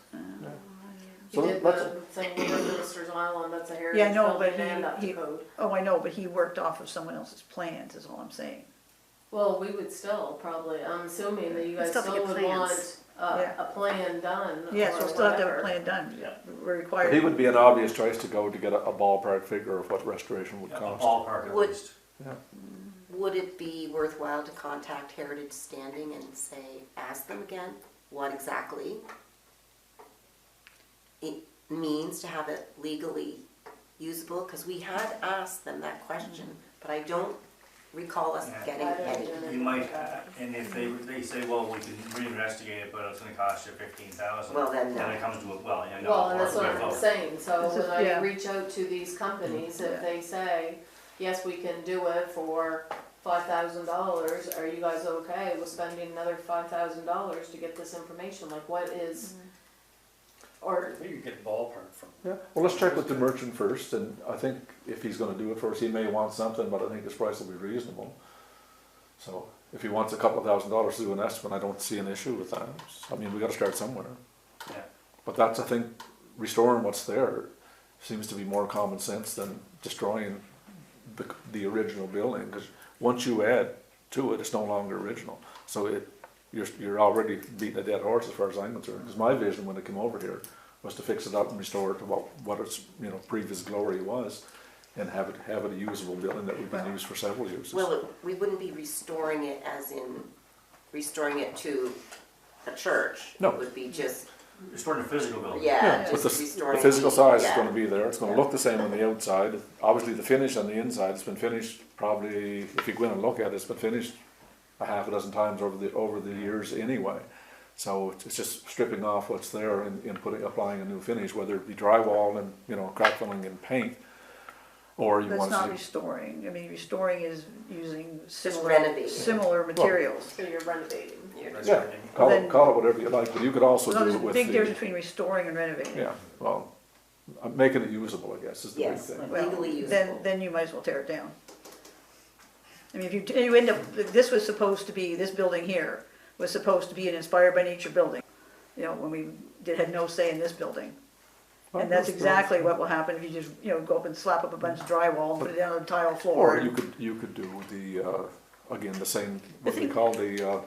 He So did let's- the thing with Minister's Island, that's a Yeah, I heritage know, but building and up to he- code. oh, I know, but he worked off of someone else's plans, is all I'm saying. Well, we would still probably, I'm assuming that you guys Still have to still get would want plans. Yeah. a plan done Yes, or we'll still have to have a whatever. plan done, Yeah. we're But required. he would be an obvious choice to go to get a ballpark figure of what restoration would A cost. ballpark at Would- least. Yeah. would it be worthwhile to contact Heritage Standing and say, ask them again what exactly it means to have it legally usable? Because we had asked them that question, but I don't recall us Yeah. getting I don't any. either. You might, and if they say, well, we can reinvestigate it, but it's gonna cost you 15,000. Well, then no. Then it comes to, well, yeah, no. Well, and that's or what we I'm vote. saying, so This is- when I yeah. reach out to these companies, Yeah. if they say, yes, we can do it for $5,000, are you guys okay with spending another $5,000 to get this information? Like, what is, or, You could get ballpark from. Yeah, well, let's check with the merchant first, and I think if he's gonna do it for us, he may want something, but I think his price will be reasonable. So, if he wants a couple of $1,000s to do an estimate, I don't see an issue with that. I mean, we gotta start somewhere. Yeah. But that's, I think, restoring what's there seems to be more common sense than destroying the original building, because once you add to it, it's no longer original. So you're already beating a dead horse as far as I'm concerned, because my vision when it came over here was to fix it up and restore it to what its, previous glory was, and have it a usable building that we can use for several uses. Well, we wouldn't be restoring it as in restoring it to a church. No. It would be just, Restoring the physical building. yeah, But just the restoring. physical size is yeah. gonna be there, it's gonna look the same on the outside. Obviously, the finish on the inside, it's been finished probably, if you go in and look at it, it's been finished a half a dozen times over the years anyway. So it's just stripping off what's there and applying a new finish, whether it be drywall and, crack filling and paint, or you That's want not to see. restoring, I mean, restoring is using renovating. similar materials. so you're renovating. That's Yeah, right. call Then- it whatever you like, but you could also So do there's it a with big difference the, between restoring and renovating. yeah, well, making it usable, I guess, is the big Yes. thing. Well, Legally then, usable. then you might as well tear it down. I mean, if you end up, this was supposed to be, this building here was supposed to be an inspired by nature building. When we had no say in this building. And that's exactly what will happen if you just, go up and slap up a bunch of drywall and put it down on a tile floor. Or you could do again, the same, what we thing- call the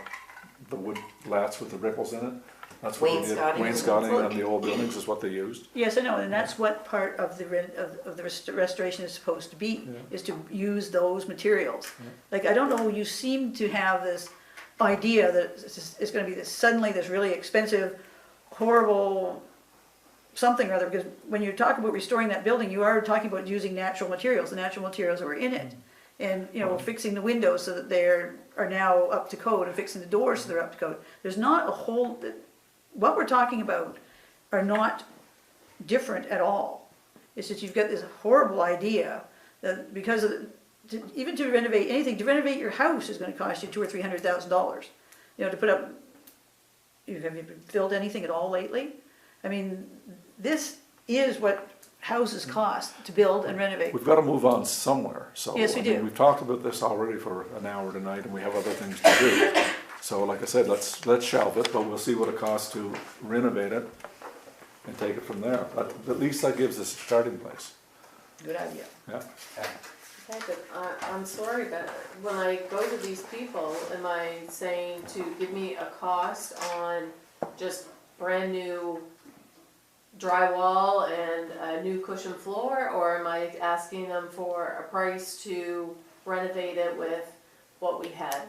wood lats with the ripples in it. That's what they did. Wainscoting. Wainscoting on the old buildings is what they used. Yes, I know, and that's what part of the restoration is supposed to be, is to use those materials. Like, I don't know, you seem to have this idea that it's gonna be suddenly this really expensive, horrible something or other, because when you're talking about restoring that building, you are talking about using natural materials, the natural materials that were in it. And, fixing the windows so that are now up to code, and fixing the doors so they're up to code. There's not a whole, what we're talking about are not different at all. It's that you've got this horrible idea that because of, even to renovate anything, to renovate your house is gonna cost you $200,000 or $300,000. To put up, have you built anything at all lately? I mean, this is what houses cost to build and renovate. We've got to move on somewhere, so. Yes, we I mean, do. We've talked about this already for an hour tonight, and we have other things to do. So like I said, let's shelve it, but we'll see what it costs to renovate it and take it from there. But at least that gives us a starting place, Good idea. yeah. Okay, but I'm sorry, but when I go to these people, am I saying to give me a cost on just brand new drywall and a new cushion floor, or am I asking them for a price to renovate it with what we had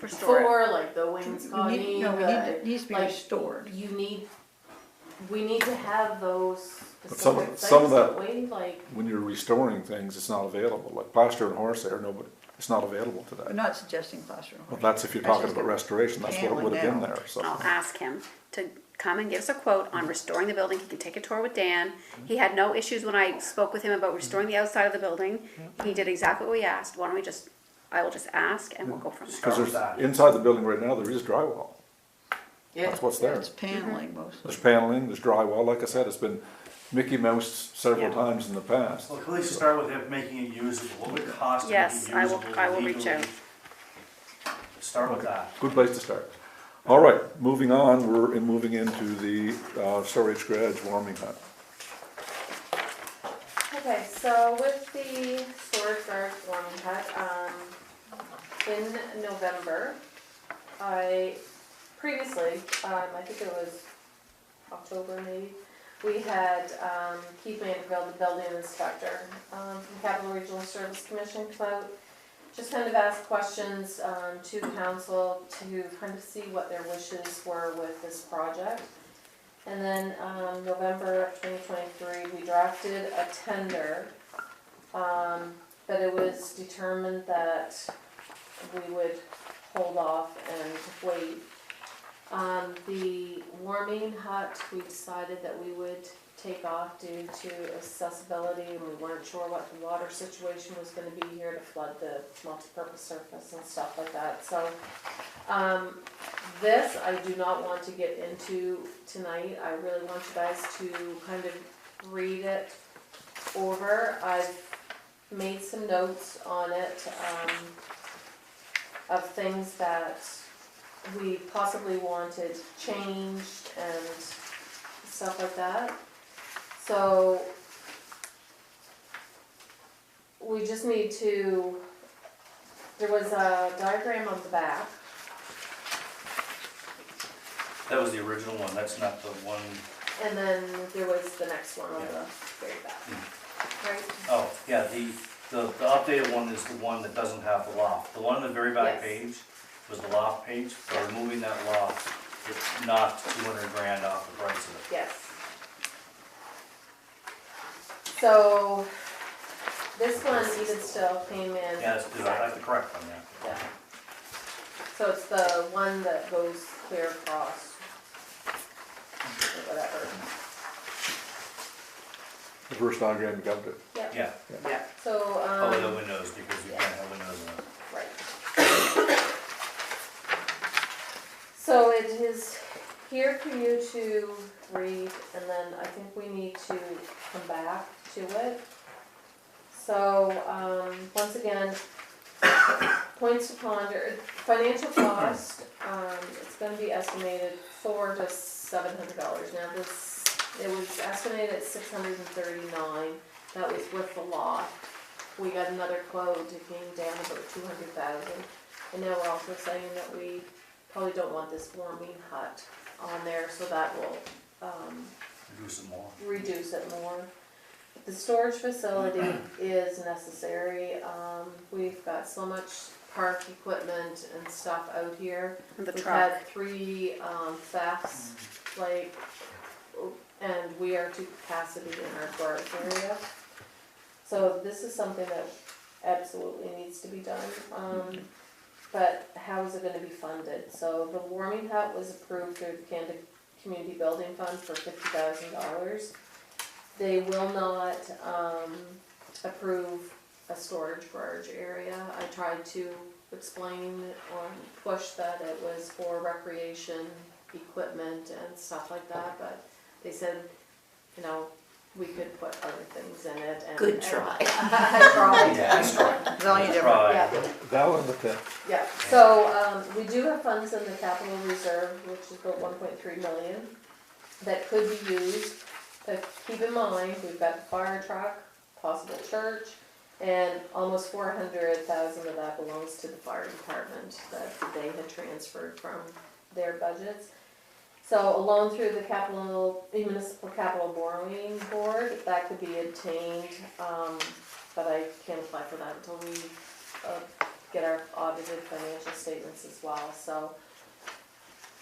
before, like the wainscoting? It needs to be like, restored. We need to have those But some specific of things, that- don't we? Like, When you're restoring things, it's not available, like plaster and horsehair, it's not available We're today. not suggesting plaster. Well, that's if you're talking about restoration, that's what it would have been there, so. I'll ask him to come and give us a quote on restoring the building. He can take a tour with Dan. He had no issues when I spoke with him about restoring the outside of the building. He did exactly what we asked. Why don't I will just ask and we'll go from there. Because there's, inside the building right now, there is drywall. Yeah. That's what's there. It's paneling mostly. There's paneling, there's drywall, like I said, it's been Mickey Mouse several Yeah. times in the past. Well, can we start with him making it usable? What would it cost to make it Yes, usable? I will reach legally? out. Start with that. Good place to start. All right, moving on, we're moving into the storage garage warming hut. okay, so with the storage garage warming hut, in November, previously, I think it was October maybe, we had Keith Vanderbilt, the building inspector, from Capital Regional Service Commission, come out, just kind of asked questions to the council to kind of see what their wishes were with this project. And then November of 2023, we drafted a tender, but it was determined that we would hold off and wait. The warming hut, we decided that we would take off due to accessibility, and we weren't sure what the water situation was gonna be here to flood the multi-purpose surface and stuff like that. So, this I do not want to get into tonight. I really want you guys to kind of read it over. I've made some notes on it, of things that we possibly wanted changed and stuff like that. So we just need to, there was a diagram on the back. That was the original one, that's not the one, And then there was the next one on the very back, right? oh, yeah, the updated one is the one that doesn't have the loft. The one on the very back Yes. page was the loft page, so removing that loft, it knocked 200 grand off the price of it. Yes. So this one even still came in. Yeah, that's the correct one, yeah. Yeah. So it's the one that goes clear across, or whatever. The first diagram you got it. Yep. Yeah, Yeah. So, oh, the windows, because you can't have windows in it. right. So it is here for you to read, and then I think we need to come back to it. So, once again, points to ponder, financial cost, it's gonna be estimated $400 to $700. Now this, it was estimated at $639, that was with the loft. We got another quote, it came down about 200,000. And now we're also saying that we probably don't want this warming hut on there, so that will, Do some more. reduce it more. The storage facility is necessary. We've got so much park equipment and stuff out here. The We've truck. had 3 thefts, like, and we are to capacity in our garage area. So this is something that absolutely needs to be done. But how is it gonna be funded? So the warming hut was approved through the Canada Community Building Fund for $50,000. They will not approve a storage garage area. I tried to explain or push that it was for recreation equipment and stuff like that, but they said, you know, we could put other things in it. And Good try. I tried. Yeah, it's right. Value different. Try. Yeah. Val in the pit. Yeah, so, we do have funds in the capital reserve, which is about 1.3 million, that could be used. But keep in mind, we've got the fire truck, possible church, and almost 400,000 of that belongs to the fire department that they had transferred from their budgets. So a loan through the municipal capital borrowing board, that could be obtained, but I can't apply for that until we get our audited financial statements as well. So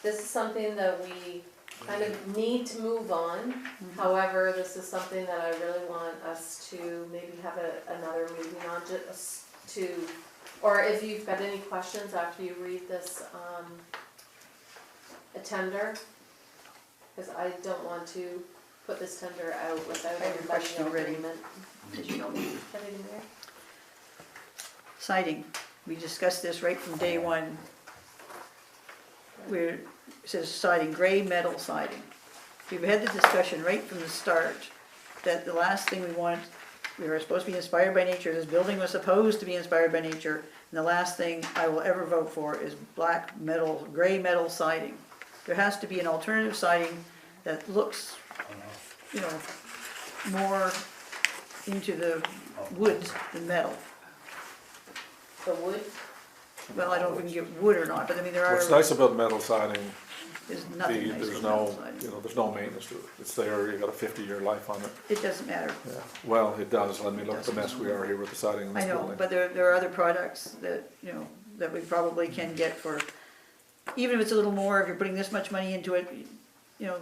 this is something that we kind of need to move on. However, this is something that I really want us to maybe have another meeting on, just to, or if you've got any questions after you read this, a tender, because I don't want to put this tender out without I have a everybody question in already. agreement. Did you know? Anything there? Siding, we discussed this right from day one. Where it says siding, gray metal siding. We've had the discussion right from the start that the last thing we want, we were supposed to be inspired by nature, this building was supposed to be inspired by nature, and the last thing I will ever vote for is black metal, gray metal siding. There has to be an alternative siding that looks, you know, more into the woods than metal. The wood? well, I don't know if we can get wood or not, but I mean, there are, What's nice about metal siding, there's nothing nice there's about no, metal siding. you know, there's no maintenance to it. It's there, you got a 50-year life on it. It doesn't matter. Yeah, well, it does. Let me look at the mess we are here with the siding in this I know, building. but there are other products that, you know, that we probably can get for, even if it's a little more, if you're putting this much money into it, you know,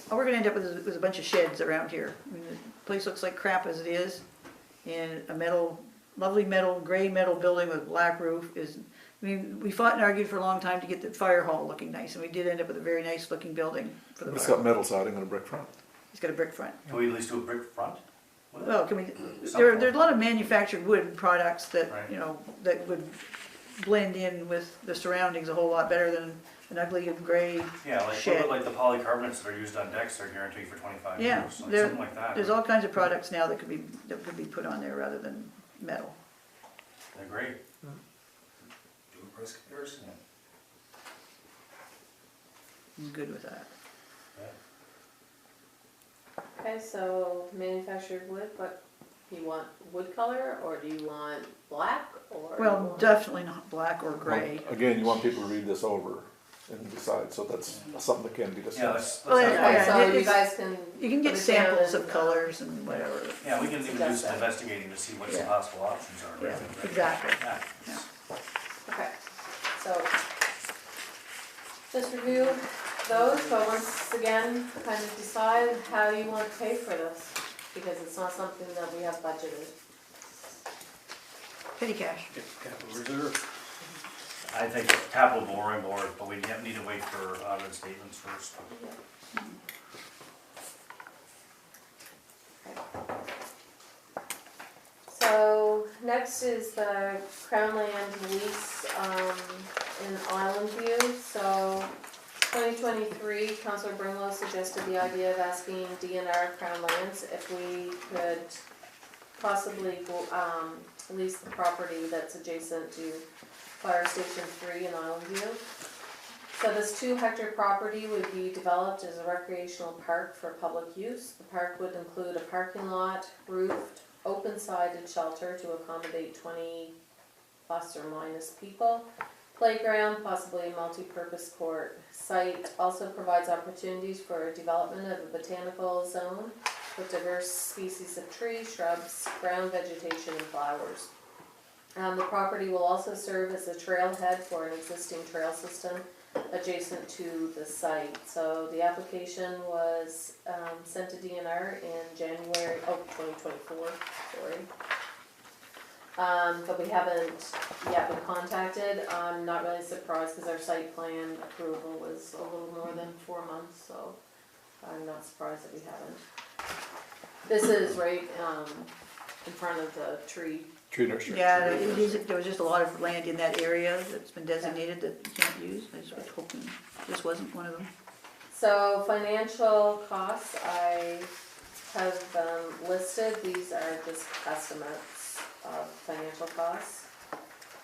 all we're gonna end up with a bunch of sheds around here. I mean, the place looks like crap as it is, and a metal, lovely metal, gray metal building with black roof is, I mean, we fought and argued for a long time to get the fire hall looking nice, and we did end up with a very nice looking building for the It's fire. got metal siding and a brick front. It's got a brick front. Can we at least do a brick front? with it? Well, can we, there's a lot of manufactured wood products that, Right. you know, that would blend in with the surroundings a whole lot better than an ugly gray Yeah, like, what shed. about like the polycarbonates that are used on decks, they're guaranteed for 25 Yeah, years, like there- something like that. There's all kinds of products now that could be put on there rather than metal. They're great. Do a price comparison. I'm good with that. Okay, so manufactured wood, but you want wood color, or do you want black, or? you Well, want- definitely not black or gray. Well, again, you want people to read this over and decide, so that's something that can be Yeah, discussed. Well, let's yeah, Okay, have- so you it's- guys can. You can put get it down samples and, of colors and whatever. yeah, we can even do Suggest some that. investigating to see what some Yeah. possible options are. Yeah, right? exactly. Yeah. Yeah. Okay, so just review those, but once again, kind of decide how you want to pay for this, because it's not something that we have budgeted. Petty cash. Capital reserve. I think capital borrowing board, but we need to wait for audit statements first. So next is the Crown Land lease in Island View. So 2023, Councillor Brimlow suggested the idea of asking DNR Crown Lands if we could possibly lease the property that's adjacent to Fire Station 3 in Island View. So this 2-hectare property would be developed as a recreational park for public use. The park would include a parking lot, roofed, open-sided shelter to accommodate 20 plus or minus people, playground, possibly a multi-purpose court. Site also provides opportunities for development of a botanical zone with diverse species of trees, shrubs, ground vegetation, and flowers. The property will also serve as a trailhead for an existing trail system adjacent to the site. So the application was sent to DNR in January, 2024, sorry. But we haven't yet been contacted. I'm not really surprised because our site plan approval was a little more than 4 months, so I'm not surprised that we haven't. This is right in front of the tree. Tree nursery. Yeah, there was just a lot of land in that area that's been designated that you can't use. I just was hoping this wasn't one of them. So financial costs, I have listed, these are just estimates of financial costs.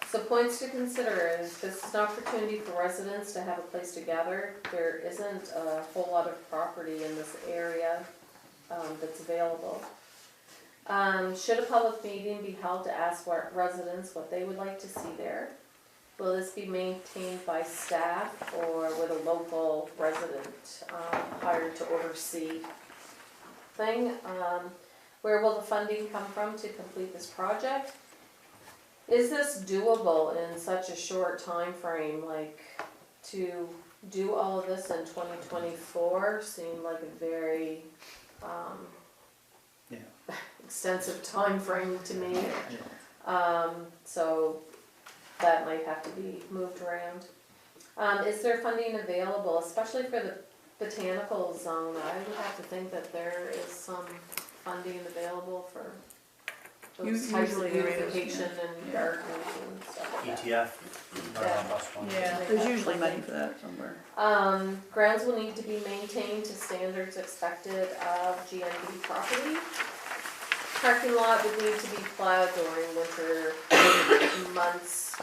So points to consider is this is an opportunity for residents to have a place to gather. There isn't a whole lot of property in this area that's available. Should a public meeting be held to ask residents what they would like to see there? Will this be maintained by staff or with a local resident hired to oversee thing? Where will the funding come from to complete this project? Is this doable in such a short time frame? Like, to do all of this in 2024 seemed like a very extensive time frame to me. So that might have to be moved around. Is there funding available, especially for the botanical zone? I would have to think that there is some funding available for those types of Usually there is, beautification yeah. and gardens and stuff like that. ETF. Yeah, there's usually money for that somewhere. Grounds will need to be maintained to standards expected of GNB property. Parking lot would need to be plowed during winter months.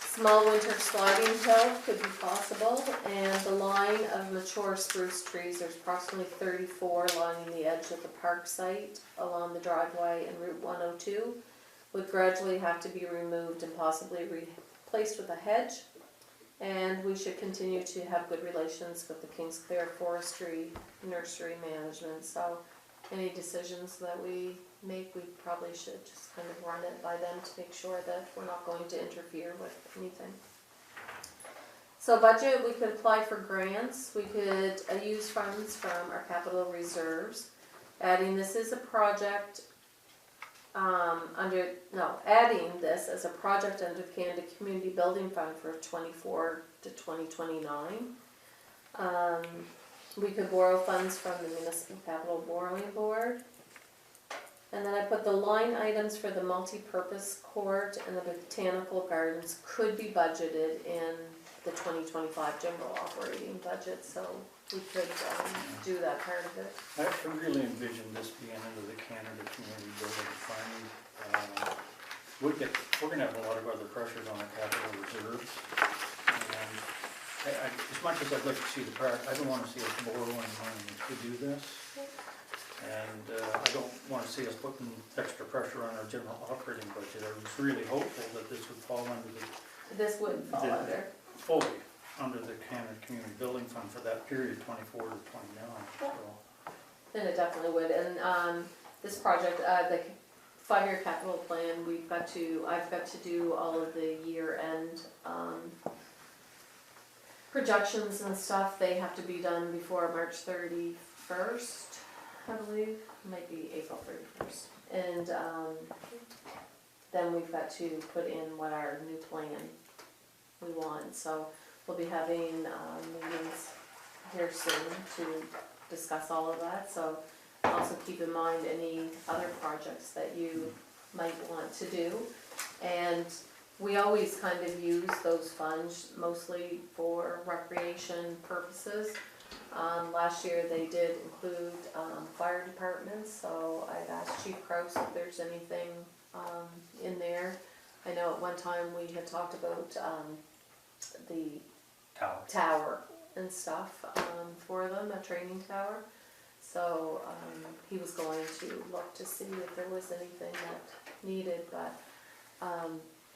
Small winter sliding hill could be possible, and the line of mature spruce trees, there's approximately 34 lining the edge of the park site along the driveway and Route 102, would gradually have to be removed and possibly placed with a hedge. And we should continue to have good relations with the Kingsclear Forestry Nursery Management. So any decisions that we make, we probably should just kind of run it by them to make sure that we're not going to interfere with anything. So budget, we could apply for grants. We could use funds from our capital reserves. Adding this as a project adding this as a project under the Canada Community Building Fund for 24 to 2029. We could borrow funds from the Municipal Capital Borrowing Board. And then I put the line items for the multi-purpose court and the botanical gardens could be budgeted in the 2025 general operating budget, so we could do that part of it. I really envision this being under the Canada Community Building Fund. We're gonna have a lot of other pressures on our capital reserves. And as much as I'd like to see the park, I don't wanna see us borrowing money to do this. And I don't wanna see us putting extra pressure on our general operating budget. I was really hopeful that this would fall under This would fall under. fully under the Canada Community Building Fund for that period, 24 to 29, so. Then it definitely would, and this project, the 5-year capital plan, I've got to do all of the year-end projections and stuff. They have to be done before March 31st, I believe, it might be April 31st. And then we've got to put in what our new plan we want, so we'll be having meetings here soon to discuss all of that. So also keep in mind any other projects that you might want to do. And we always kind of use those funds mostly for recreation purposes. Last year they did include fire departments, so I've asked Chief Kraus if there's anything in there. I know at one time we had talked about the tower and stuff for them, a training tower. So he was going to look to see if there was anything that needed, but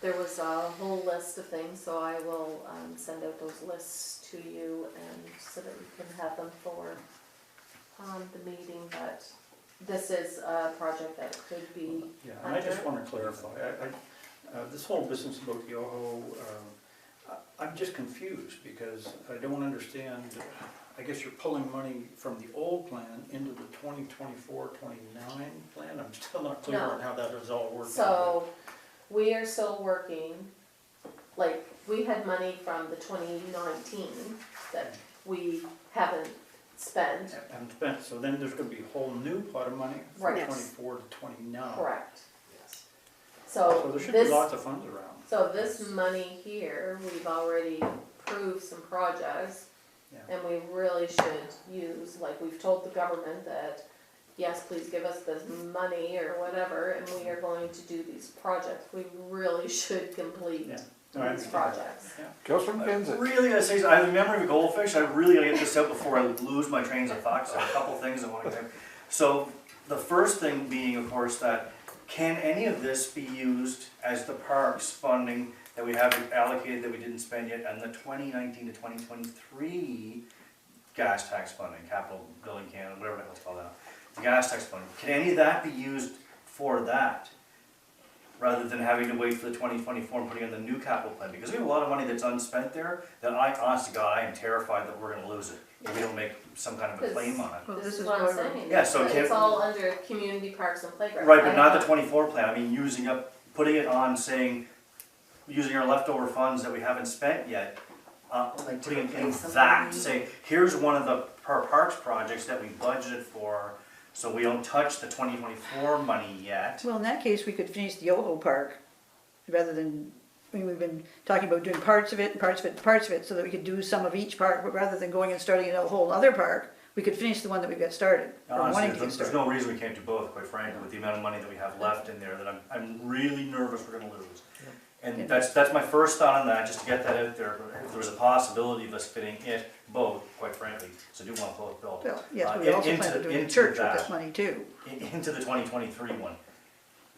there was a whole list of things, so I will send out those lists to you and so that you can have them for the meeting. But this is a project that could be Yeah, and I just want to clarify, this whole business about Yoho, I'm just confused because I don't understand, I guess you're pulling money from the old plan into the 2024-29 plan? I'm still not clear No. on how that is all working. So we are still working, like, we had money from the 2019 that we haven't spent. Haven't spent, so then there's gonna be a whole new pot of money from Right. 24 to 29. Correct. Yes. So there should be lots of funds around. So this money here, we've already approved some projects, Yeah. and we really should use, like, we've told the government that, yes, please give us this money or whatever, and we are going to do these projects. We really should complete Yeah. No, I these understand. projects. Councillor McKenzie. Really gotta say, I have a memory of a goldfish, I really gotta get this out before I lose my trains of thought, so a couple things I wanna say. So, the first thing being, of course, that can any of this be used as the parks funding that we have allocated that we didn't spend yet, and the 2019 to 2023 gas tax funding, capital building Canada, whatever the hell it's called now, the gas tax funding, can any of that be used for that? Rather than having to wait for the 2024 and putting in the new capital plan, because we have a lot of money that's unspent there, that I, honest to God, I am terrified that we're gonna lose it, if we don't make some kind of a claim on it. Well, This is what I'm saying. Yeah, so It's can- all under community parks and playgrounds. Right, but not the 24 plan, I mean, using up, putting it on, saying, using our leftover funds that we haven't spent yet, Like to putting it in replace some that, money. say, here's one of the parks projects that we budgeted for, so we don't touch the 2024 money yet. Well, in that case, we could finish the Yoho Park, rather than, I mean, we've been talking about doing parts of it, and parts of it, and parts of it, so that we could do some of each park, but rather than going and starting a whole other park, we could finish the one that we've got started, or Honestly, wanting to get there's started. no reason we can't do both, quite frankly, with the amount of money that we have left in there, that I'm really nervous we're gonna lose. And that's my first thought on that, just to get that out there, if there was a possibility of us fitting it, both, quite frankly, so I do want both built. Well, yes, but we also into- plan on doing the into church with that. this money too. Into the 2023 one.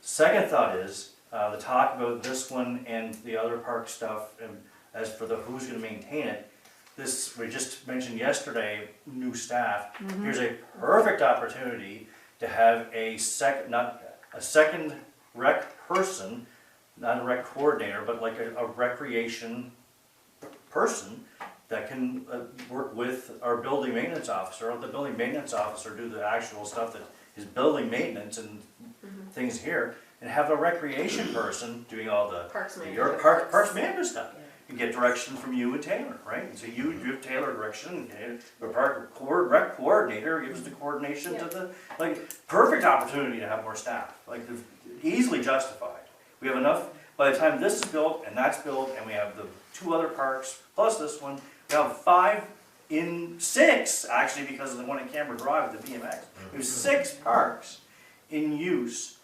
Second thought is, The talk about this one and the other park stuff, and as for the who's gonna maintain it, this, we just mentioned yesterday, new staff. Here's a perfect opportunity to have a second rec person, not a rec coordinator, but like a recreation person that can work with our building maintenance officer, or the building maintenance officer do the actual stuff that is building maintenance and things here, and have a recreation person doing all the Parks your management. parks management stuff. You get direction from you and Taylor, right? So you give Taylor direction, and the rec coordinator gives the coordination to the, like, perfect opportunity to have more staff, like, easily justified. We have enough, by the time this is built and that's built, and we have the 2 other parks, plus this one, we have 6, actually, because of the one in Canberra Drive, the BMX. We have 6 parks in use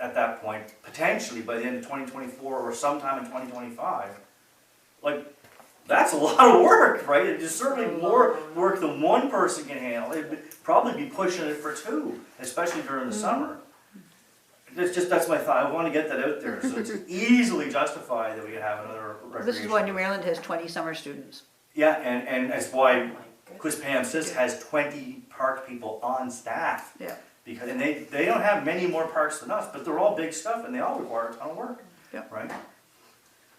at that point, potentially by the end of 2024 or sometime in 2025. Like, that's a lot of work, right? It's certainly more work than one person can handle. It'd probably be pushing it for 2, especially during the summer. That's my thought. I want to get that out there, so it's easily justified that we could have another recreation. This is why New Maryland has 20 summer students. Yeah, and that's why Quispam has 20 park people on staff. Yeah. Because, and they don't have many more parks than us, but they're all big stuff and they all require a ton of work. Yeah. Right?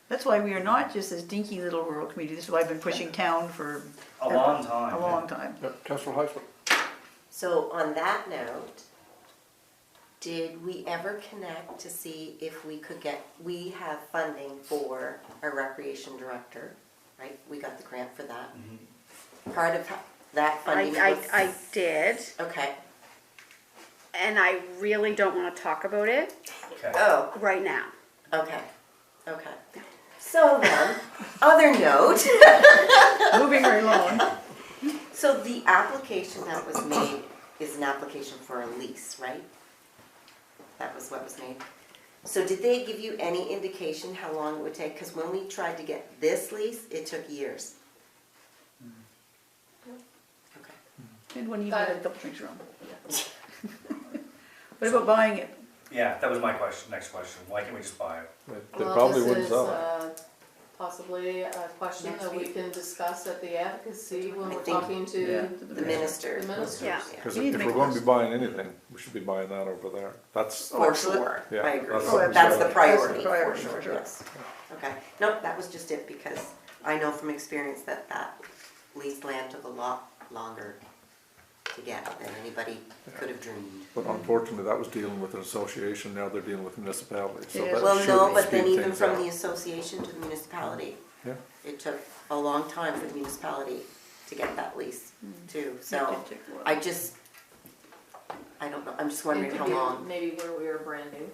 That's why we are not just this dinky little rural community. This is why I've been pushing town for A long time. a long time. Yep, Councillor Heisler. So on that note, did we ever connect to see if we could we have funding for a recreation director, right? We got the grant for that. Part of that funding was. I did, Okay, and I really don't wanna talk about it Okay. oh, right now. okay. So then, other note, Moving right along. so the application that was made is an application for a lease, right? That was what was made. So did they give you any indication how long it would take? Because when we tried to get this lease, it took years. Okay. And when you Got had it. a couple drinks wrong. What about buying it? Yeah, that was my question, next question. Why can't we just buy it? They probably wouldn't This sell it. is possibly a question Next that we week. can discuss at the advocacy when I we're think- talking Yeah, to The minister. the ministers. Yeah. Because You need if to we're make going to this- be buying anything, we should be buying that over there. That's, For sure, Yeah, I agree. that's something That's the solid. priority, That's the priority, for sure, sure. yes. Okay, no, that was just it, because I know from experience that leased land took a lot longer to get than anybody could have dreamed. but unfortunately, that was dealing with an association, now they're dealing with municipalities, so Yes. that Well, should no, but then speed even things from up. the association to the municipality, Yeah, it took a long time for the municipality to get that lease too, It so did take a while. I don't know, I'm just It wondering could how be long. maybe where we were brand new.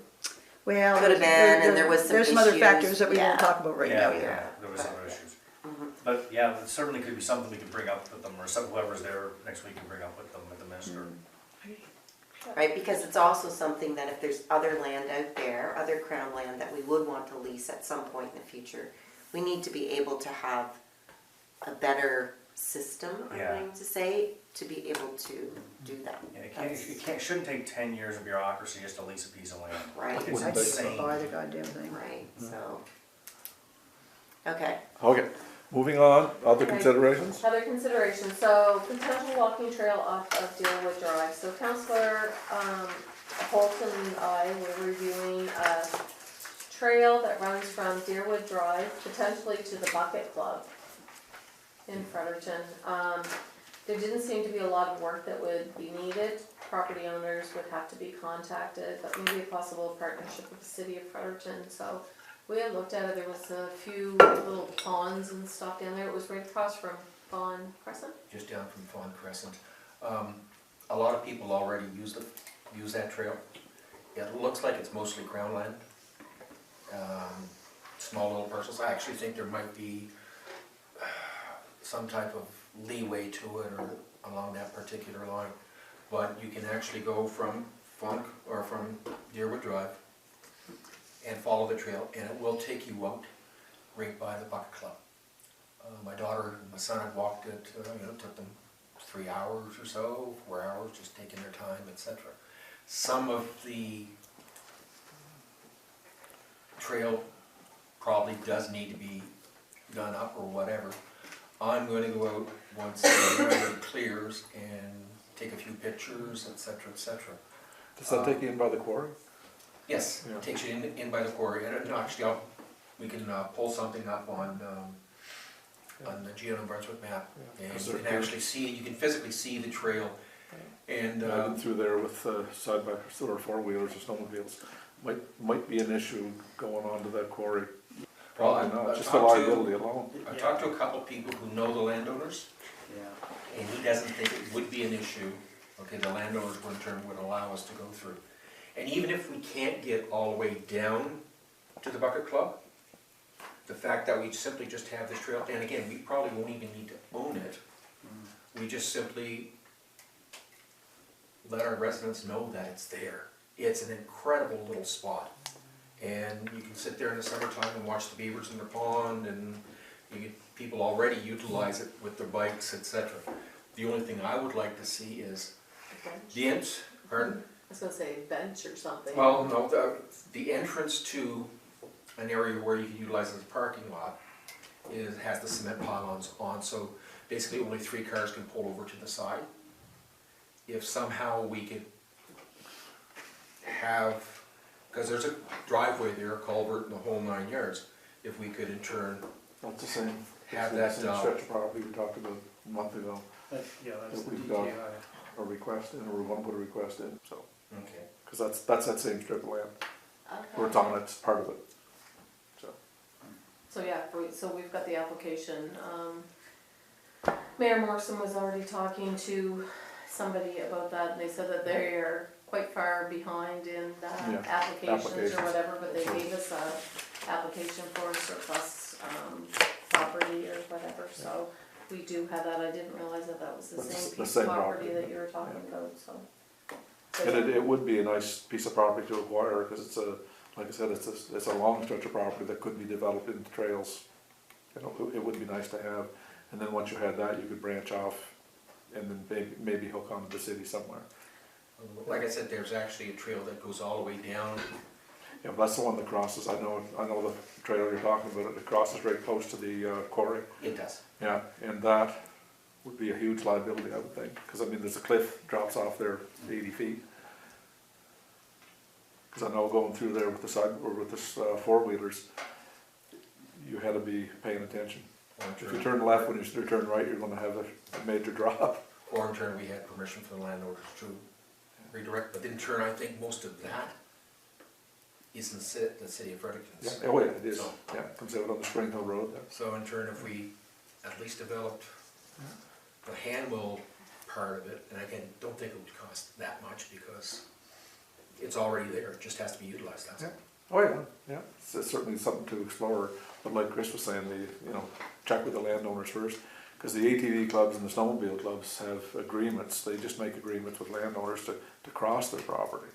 Well, Could have been, and there was some There's some other issues, factors that we yeah. won't talk about right now Yeah, either. there was some other issues. Mhm. But yeah, it certainly could be something we could bring up with them, or whoever's there next week can bring up with them at the minister. Right, because it's also something that if there's other land out there, other crown land that we would want to lease at some point in the future, we need to be able to have a better system, I'm Yeah. going to say, to be able to do that. Yeah, That's- it shouldn't take 10 years of bureaucracy just to lease a piece of land. Right. It's Wouldn't I take just insane. buy the goddamn thing. Right, so. Okay, okay, moving on, other Okay. considerations? Other considerations, so potential walking trail off of Deerwood Drive. So Councillor Holt and I were reviewing a trail that runs from Deerwood Drive potentially to the Bucket Club in Fredericton. There didn't seem to be a lot of work that would be needed. Property owners would have to be contacted, but maybe a possible partnership with the city of Fredericton. So we had looked at it, there was a few little ponds and stuff down there. It was right across from Fawn Crescent. Just down from Fawn Crescent. A lot of people already use that trail. It looks like it's mostly crown land. Small little parcels. I actually think there might be some type of leeway to it or along that particular line. But you can actually go from from Deerwood Drive and follow the trail, and it will take you out right by the Bucket Club. My daughter and my son had walked it, it took them 3 hours or so, 4 hours, just taking their time, etc. Some of the trail probably does need to be done up or whatever, I'm gonna go out once the weather clears and take a few pictures, et cetera, et cetera. Does that take you in by the quarry? Yes, Yeah. takes you in by the quarry, and actually, we can pull something up on the Geo New Brunswick map, Yeah, and 'cause you can they're- actually see, you can physically see the trail, and, I've been through there with side by side or four-wheelers or snowmobiles. Might be an issue going on to that quarry. Probably not, just the liability alone. I've talked to a couple of people who know the landowners, Yeah. and he doesn't think it would be an issue, okay, the landowners in turn would allow us to go through. And even if we can't get all the way down to the Bucket Club, the fact that we simply just have this trail, and again, we probably won't even need to own it, we just simply let our residents know that it's there. It's an incredible little spot. And you can sit there in the summertime and watch the beavers in the pond, and people already utilize it with their bikes, etc. The only thing I would like to see is the pardon? I was gonna say bench or something. Well, no, the entrance to an area where you can utilize it as a parking lot has the cement pylons on, so basically only 3 cars can pull over to the side. If somehow we could have, because there's a driveway there, a culvert, and the whole 9 yards, if we could in turn That's the same. Have that's the that, same stretch of property we talked about a month ago, Yeah, that's the We've got- DTI. a request in, or we want to put a request in, so. Okay. Because that's that same strip of land, Okay. where it's on, it's part of it, so. So yeah, so we've got the application. Mayor Morrison was already talking to somebody about that, and they said that they are quite far behind in Yeah, applications applications. or whatever, but they gave us a application for surplus property or whatever, so we do have that. I didn't realize that that was the That's same the piece same of property property, that you were talking about, so. And it would be a nice piece of property to acquire, because it's a, like I said, it's a long stretch of property that could be developed into trails. You know, it would be nice to have, and then once you had that, you could branch off and then maybe hook onto the city somewhere. Like I said, there's actually a trail that goes all the way down. Yeah, that's the one that crosses, I know the trail you're talking about, it crosses very close to the quarry. It does. Yeah, and that would be a huge liability, I would think, because I mean, there's a cliff drops off there 80 feet. Because I know going through there with the side, or with this four-wheelers, you had to be paying attention. If you turn left when you turn right, you're gonna have a major drop. Or in turn, we had permission from the landowners to redirect, but in turn, I think most of that is in the city of Fredericton's. Yeah, oh yeah, it is, So- yeah, it comes out on the Spring Hill Road there. So in turn, if we at least developed the handmill part of it, and again, don't think it would cost that much because it's already there, it just has to be utilized, that's it. Oh yeah, yeah, it's certainly something to explore, but like Chris was saying, check with the landowners first, because the ATV clubs and the snowmobile clubs have agreements, they just make agreements with landowners to cross their property.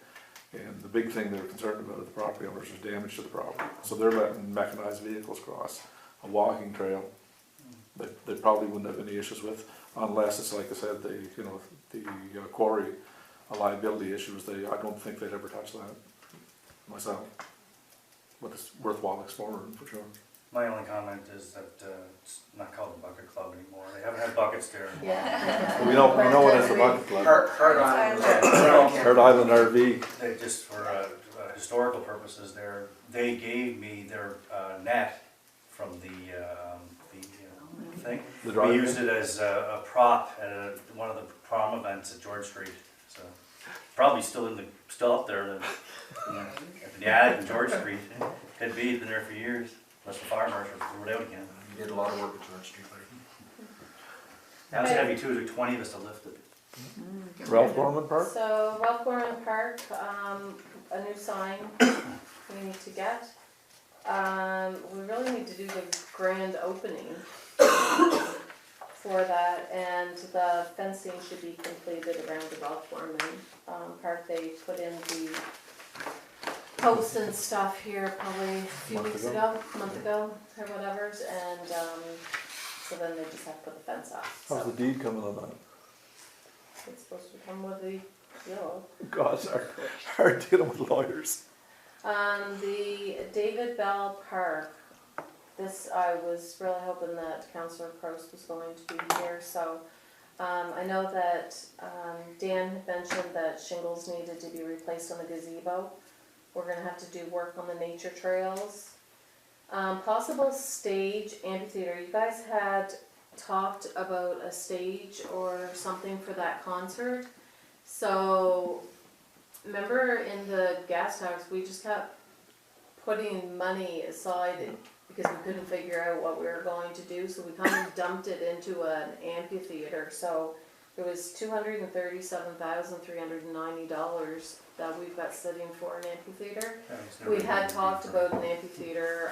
And the big thing they're concerned about with the property owners is damage to the property, so they're letting mechanized vehicles cross. A walking trail, they probably wouldn't have any issues with, unless it's like I said, the quarry liability issues, I don't think they'd ever touch that myself. But it's worthwhile exploring for sure. My only comment is that it's not called the Bucket Club anymore. They haven't had buckets there. Yeah. We know it as a bucket club, Hard Island. Herd Island RV. They just for historical purposes, they gave me their net from the thing. The We driveway? used it as a prop at one of the prom events at George Street. So probably still up there. At the attic in George Street. Could be, it's been there for years. Unless the fire marshal threw it out again. You did a lot of work at George Street, buddy. That was heavy too. It took 20 of us to lift it. Ralph Gorman Park? So Ralph Gorman Park, a new sign we need to get. We really need to do the grand opening for that, and the fencing should be completed around the Ralph Gorman Park. They put in the posts and stuff here probably a few Month month ago, or whatever's, and so then they just have to put the fence up. How's So the deed coming on that? it's supposed to come with the yellow. Gosh, hard dealing with lawyers. The David Bell Park, this, I was really hoping that Councillor Prost was going to be here, so, I know that, Dan had mentioned that shingles needed to be replaced on the gazebo. We're gonna have to do work on the nature trails. Possible stage amphitheater, you guys had talked about a stage or something for that concert. So, remember in the gas tax, we just kept putting money aside because we couldn't figure out what we were going to do, so we kind of dumped it into an amphitheater. So it was $237,390 that we've got sitting for an amphitheater. We had talked about an amphitheater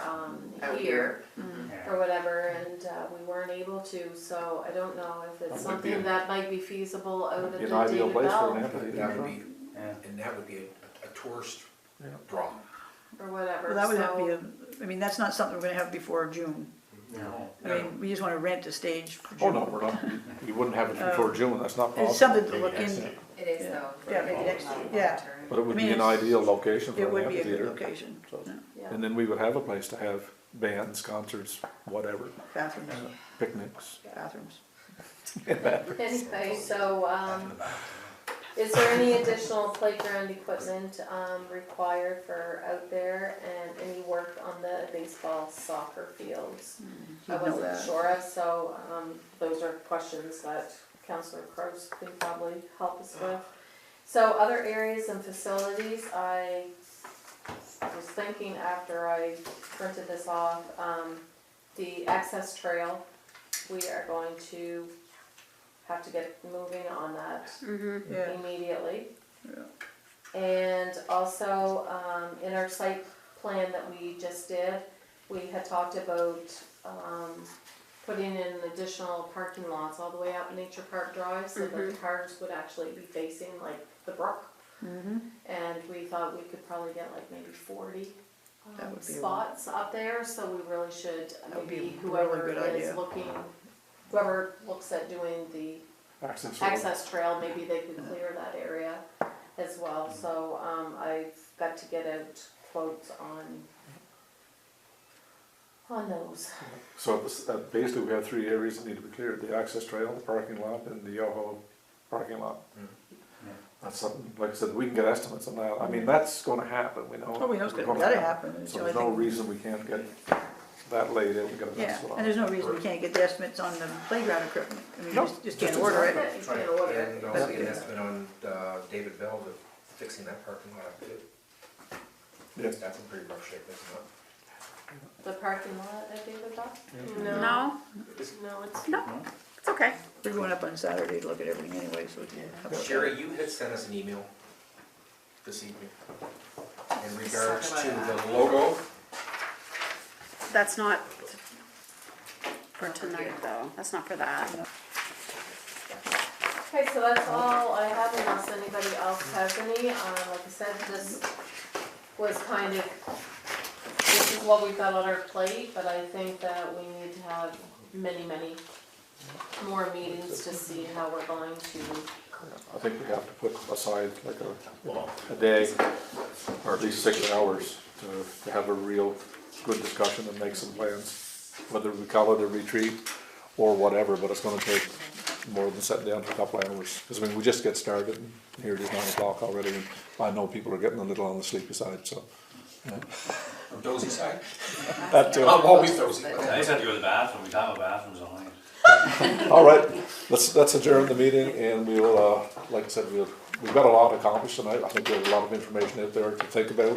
Out here Yeah. or whatever, and we weren't able to, so I don't know if it's That might be something that might be feasible out at the An ideal David place for Bell an That would amphitheater. be, Yeah. and that would be a tourist Yeah. draw. or whatever. Well, that would have to so- be I mean, that's not something we're gonna have before June. No. I mean, we just wanna rent a stage for Oh, June. no, we're not, you wouldn't have it before June, that's not possible. It's something to look into. It is Yeah. though. Yeah, maybe next year. Yeah. But it would I mean, be an it's- ideal location for It an would be a amphitheater. good location, So- yeah. Yeah. And then we would have a place to have bands, concerts, whatever, Bathrooms, picnics. bathrooms. Anyway, so, is there any additional playground equipment, required for out there and any work on the baseball soccer fields? I You'd know wasn't that. sure of, so, those are questions that Councillor Crowe can probably help us with. So other areas and facilities, I was thinking after I printed this off, the access trail, we are going to have to get moving on that Yeah, immediately. Yeah. And also, in our site plan that we just did, we had talked about, putting in additional parking lots all the way up Nature Park Drive, so that the cars would actually be facing like the brook. And we thought we could probably get like maybe 40 That would be a spots up there, so we really should, That would be maybe a whoever really good is idea. looking, whoever looks at doing the access trail, maybe they could clear that area as well, so, I've got to get out quotes on those. So basically, we have three areas that need to be cleared, the access trail, the parking lot, and the Yoho parking lot. That's something, like I said, we can get estimates on that, I mean, that's gonna happen, we know. oh, we know it's It's gotta happen. It's So the there's only no thing- reason we can't get that laid in, we gotta Yeah, mess with it. and there's no reason we can't get the estimates on the playground equipment, I mean, No, you just can't just order it. You can't order it. And also get an estimate on David Bell with fixing that parking lot up too. Yes. That's in pretty rough shape, isn't it? The parking lot at David Dock? No, No, it's. no, it's okay. We're going up on Saturday to look at everything anyway, so we can. have a- Sherry, you had sent us an email this evening in regards to the logo. That's not for tonight though, that's not for that. Okay, so that's all I have unless anybody else has any. Like I said, this was kind of, this is what we've got on our plate, but I think that we need to have many, many more meetings to see how we're going to. I think we have to put aside like a day, or at least 6 hours, to have a real good discussion and make some plans. Whether we call it a retreat or whatever, but it's gonna take more than sitting down for a couple of hours. Because I mean, we just get started, and here it is 9 o'clock already, and I know people are getting a little on the sleepy side, so. Dozy side? That too. I'm always dozy. I just had to go to the bathroom, we have a bathrooms online. All right, let's adjourn the meeting, and we'll, like I said, we've got a lot accomplished tonight. I think we have a lot of information out there to think about,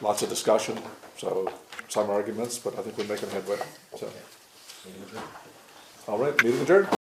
lots of discussion, so some arguments, but I think we're making headway, so. All right, meeting adjourned.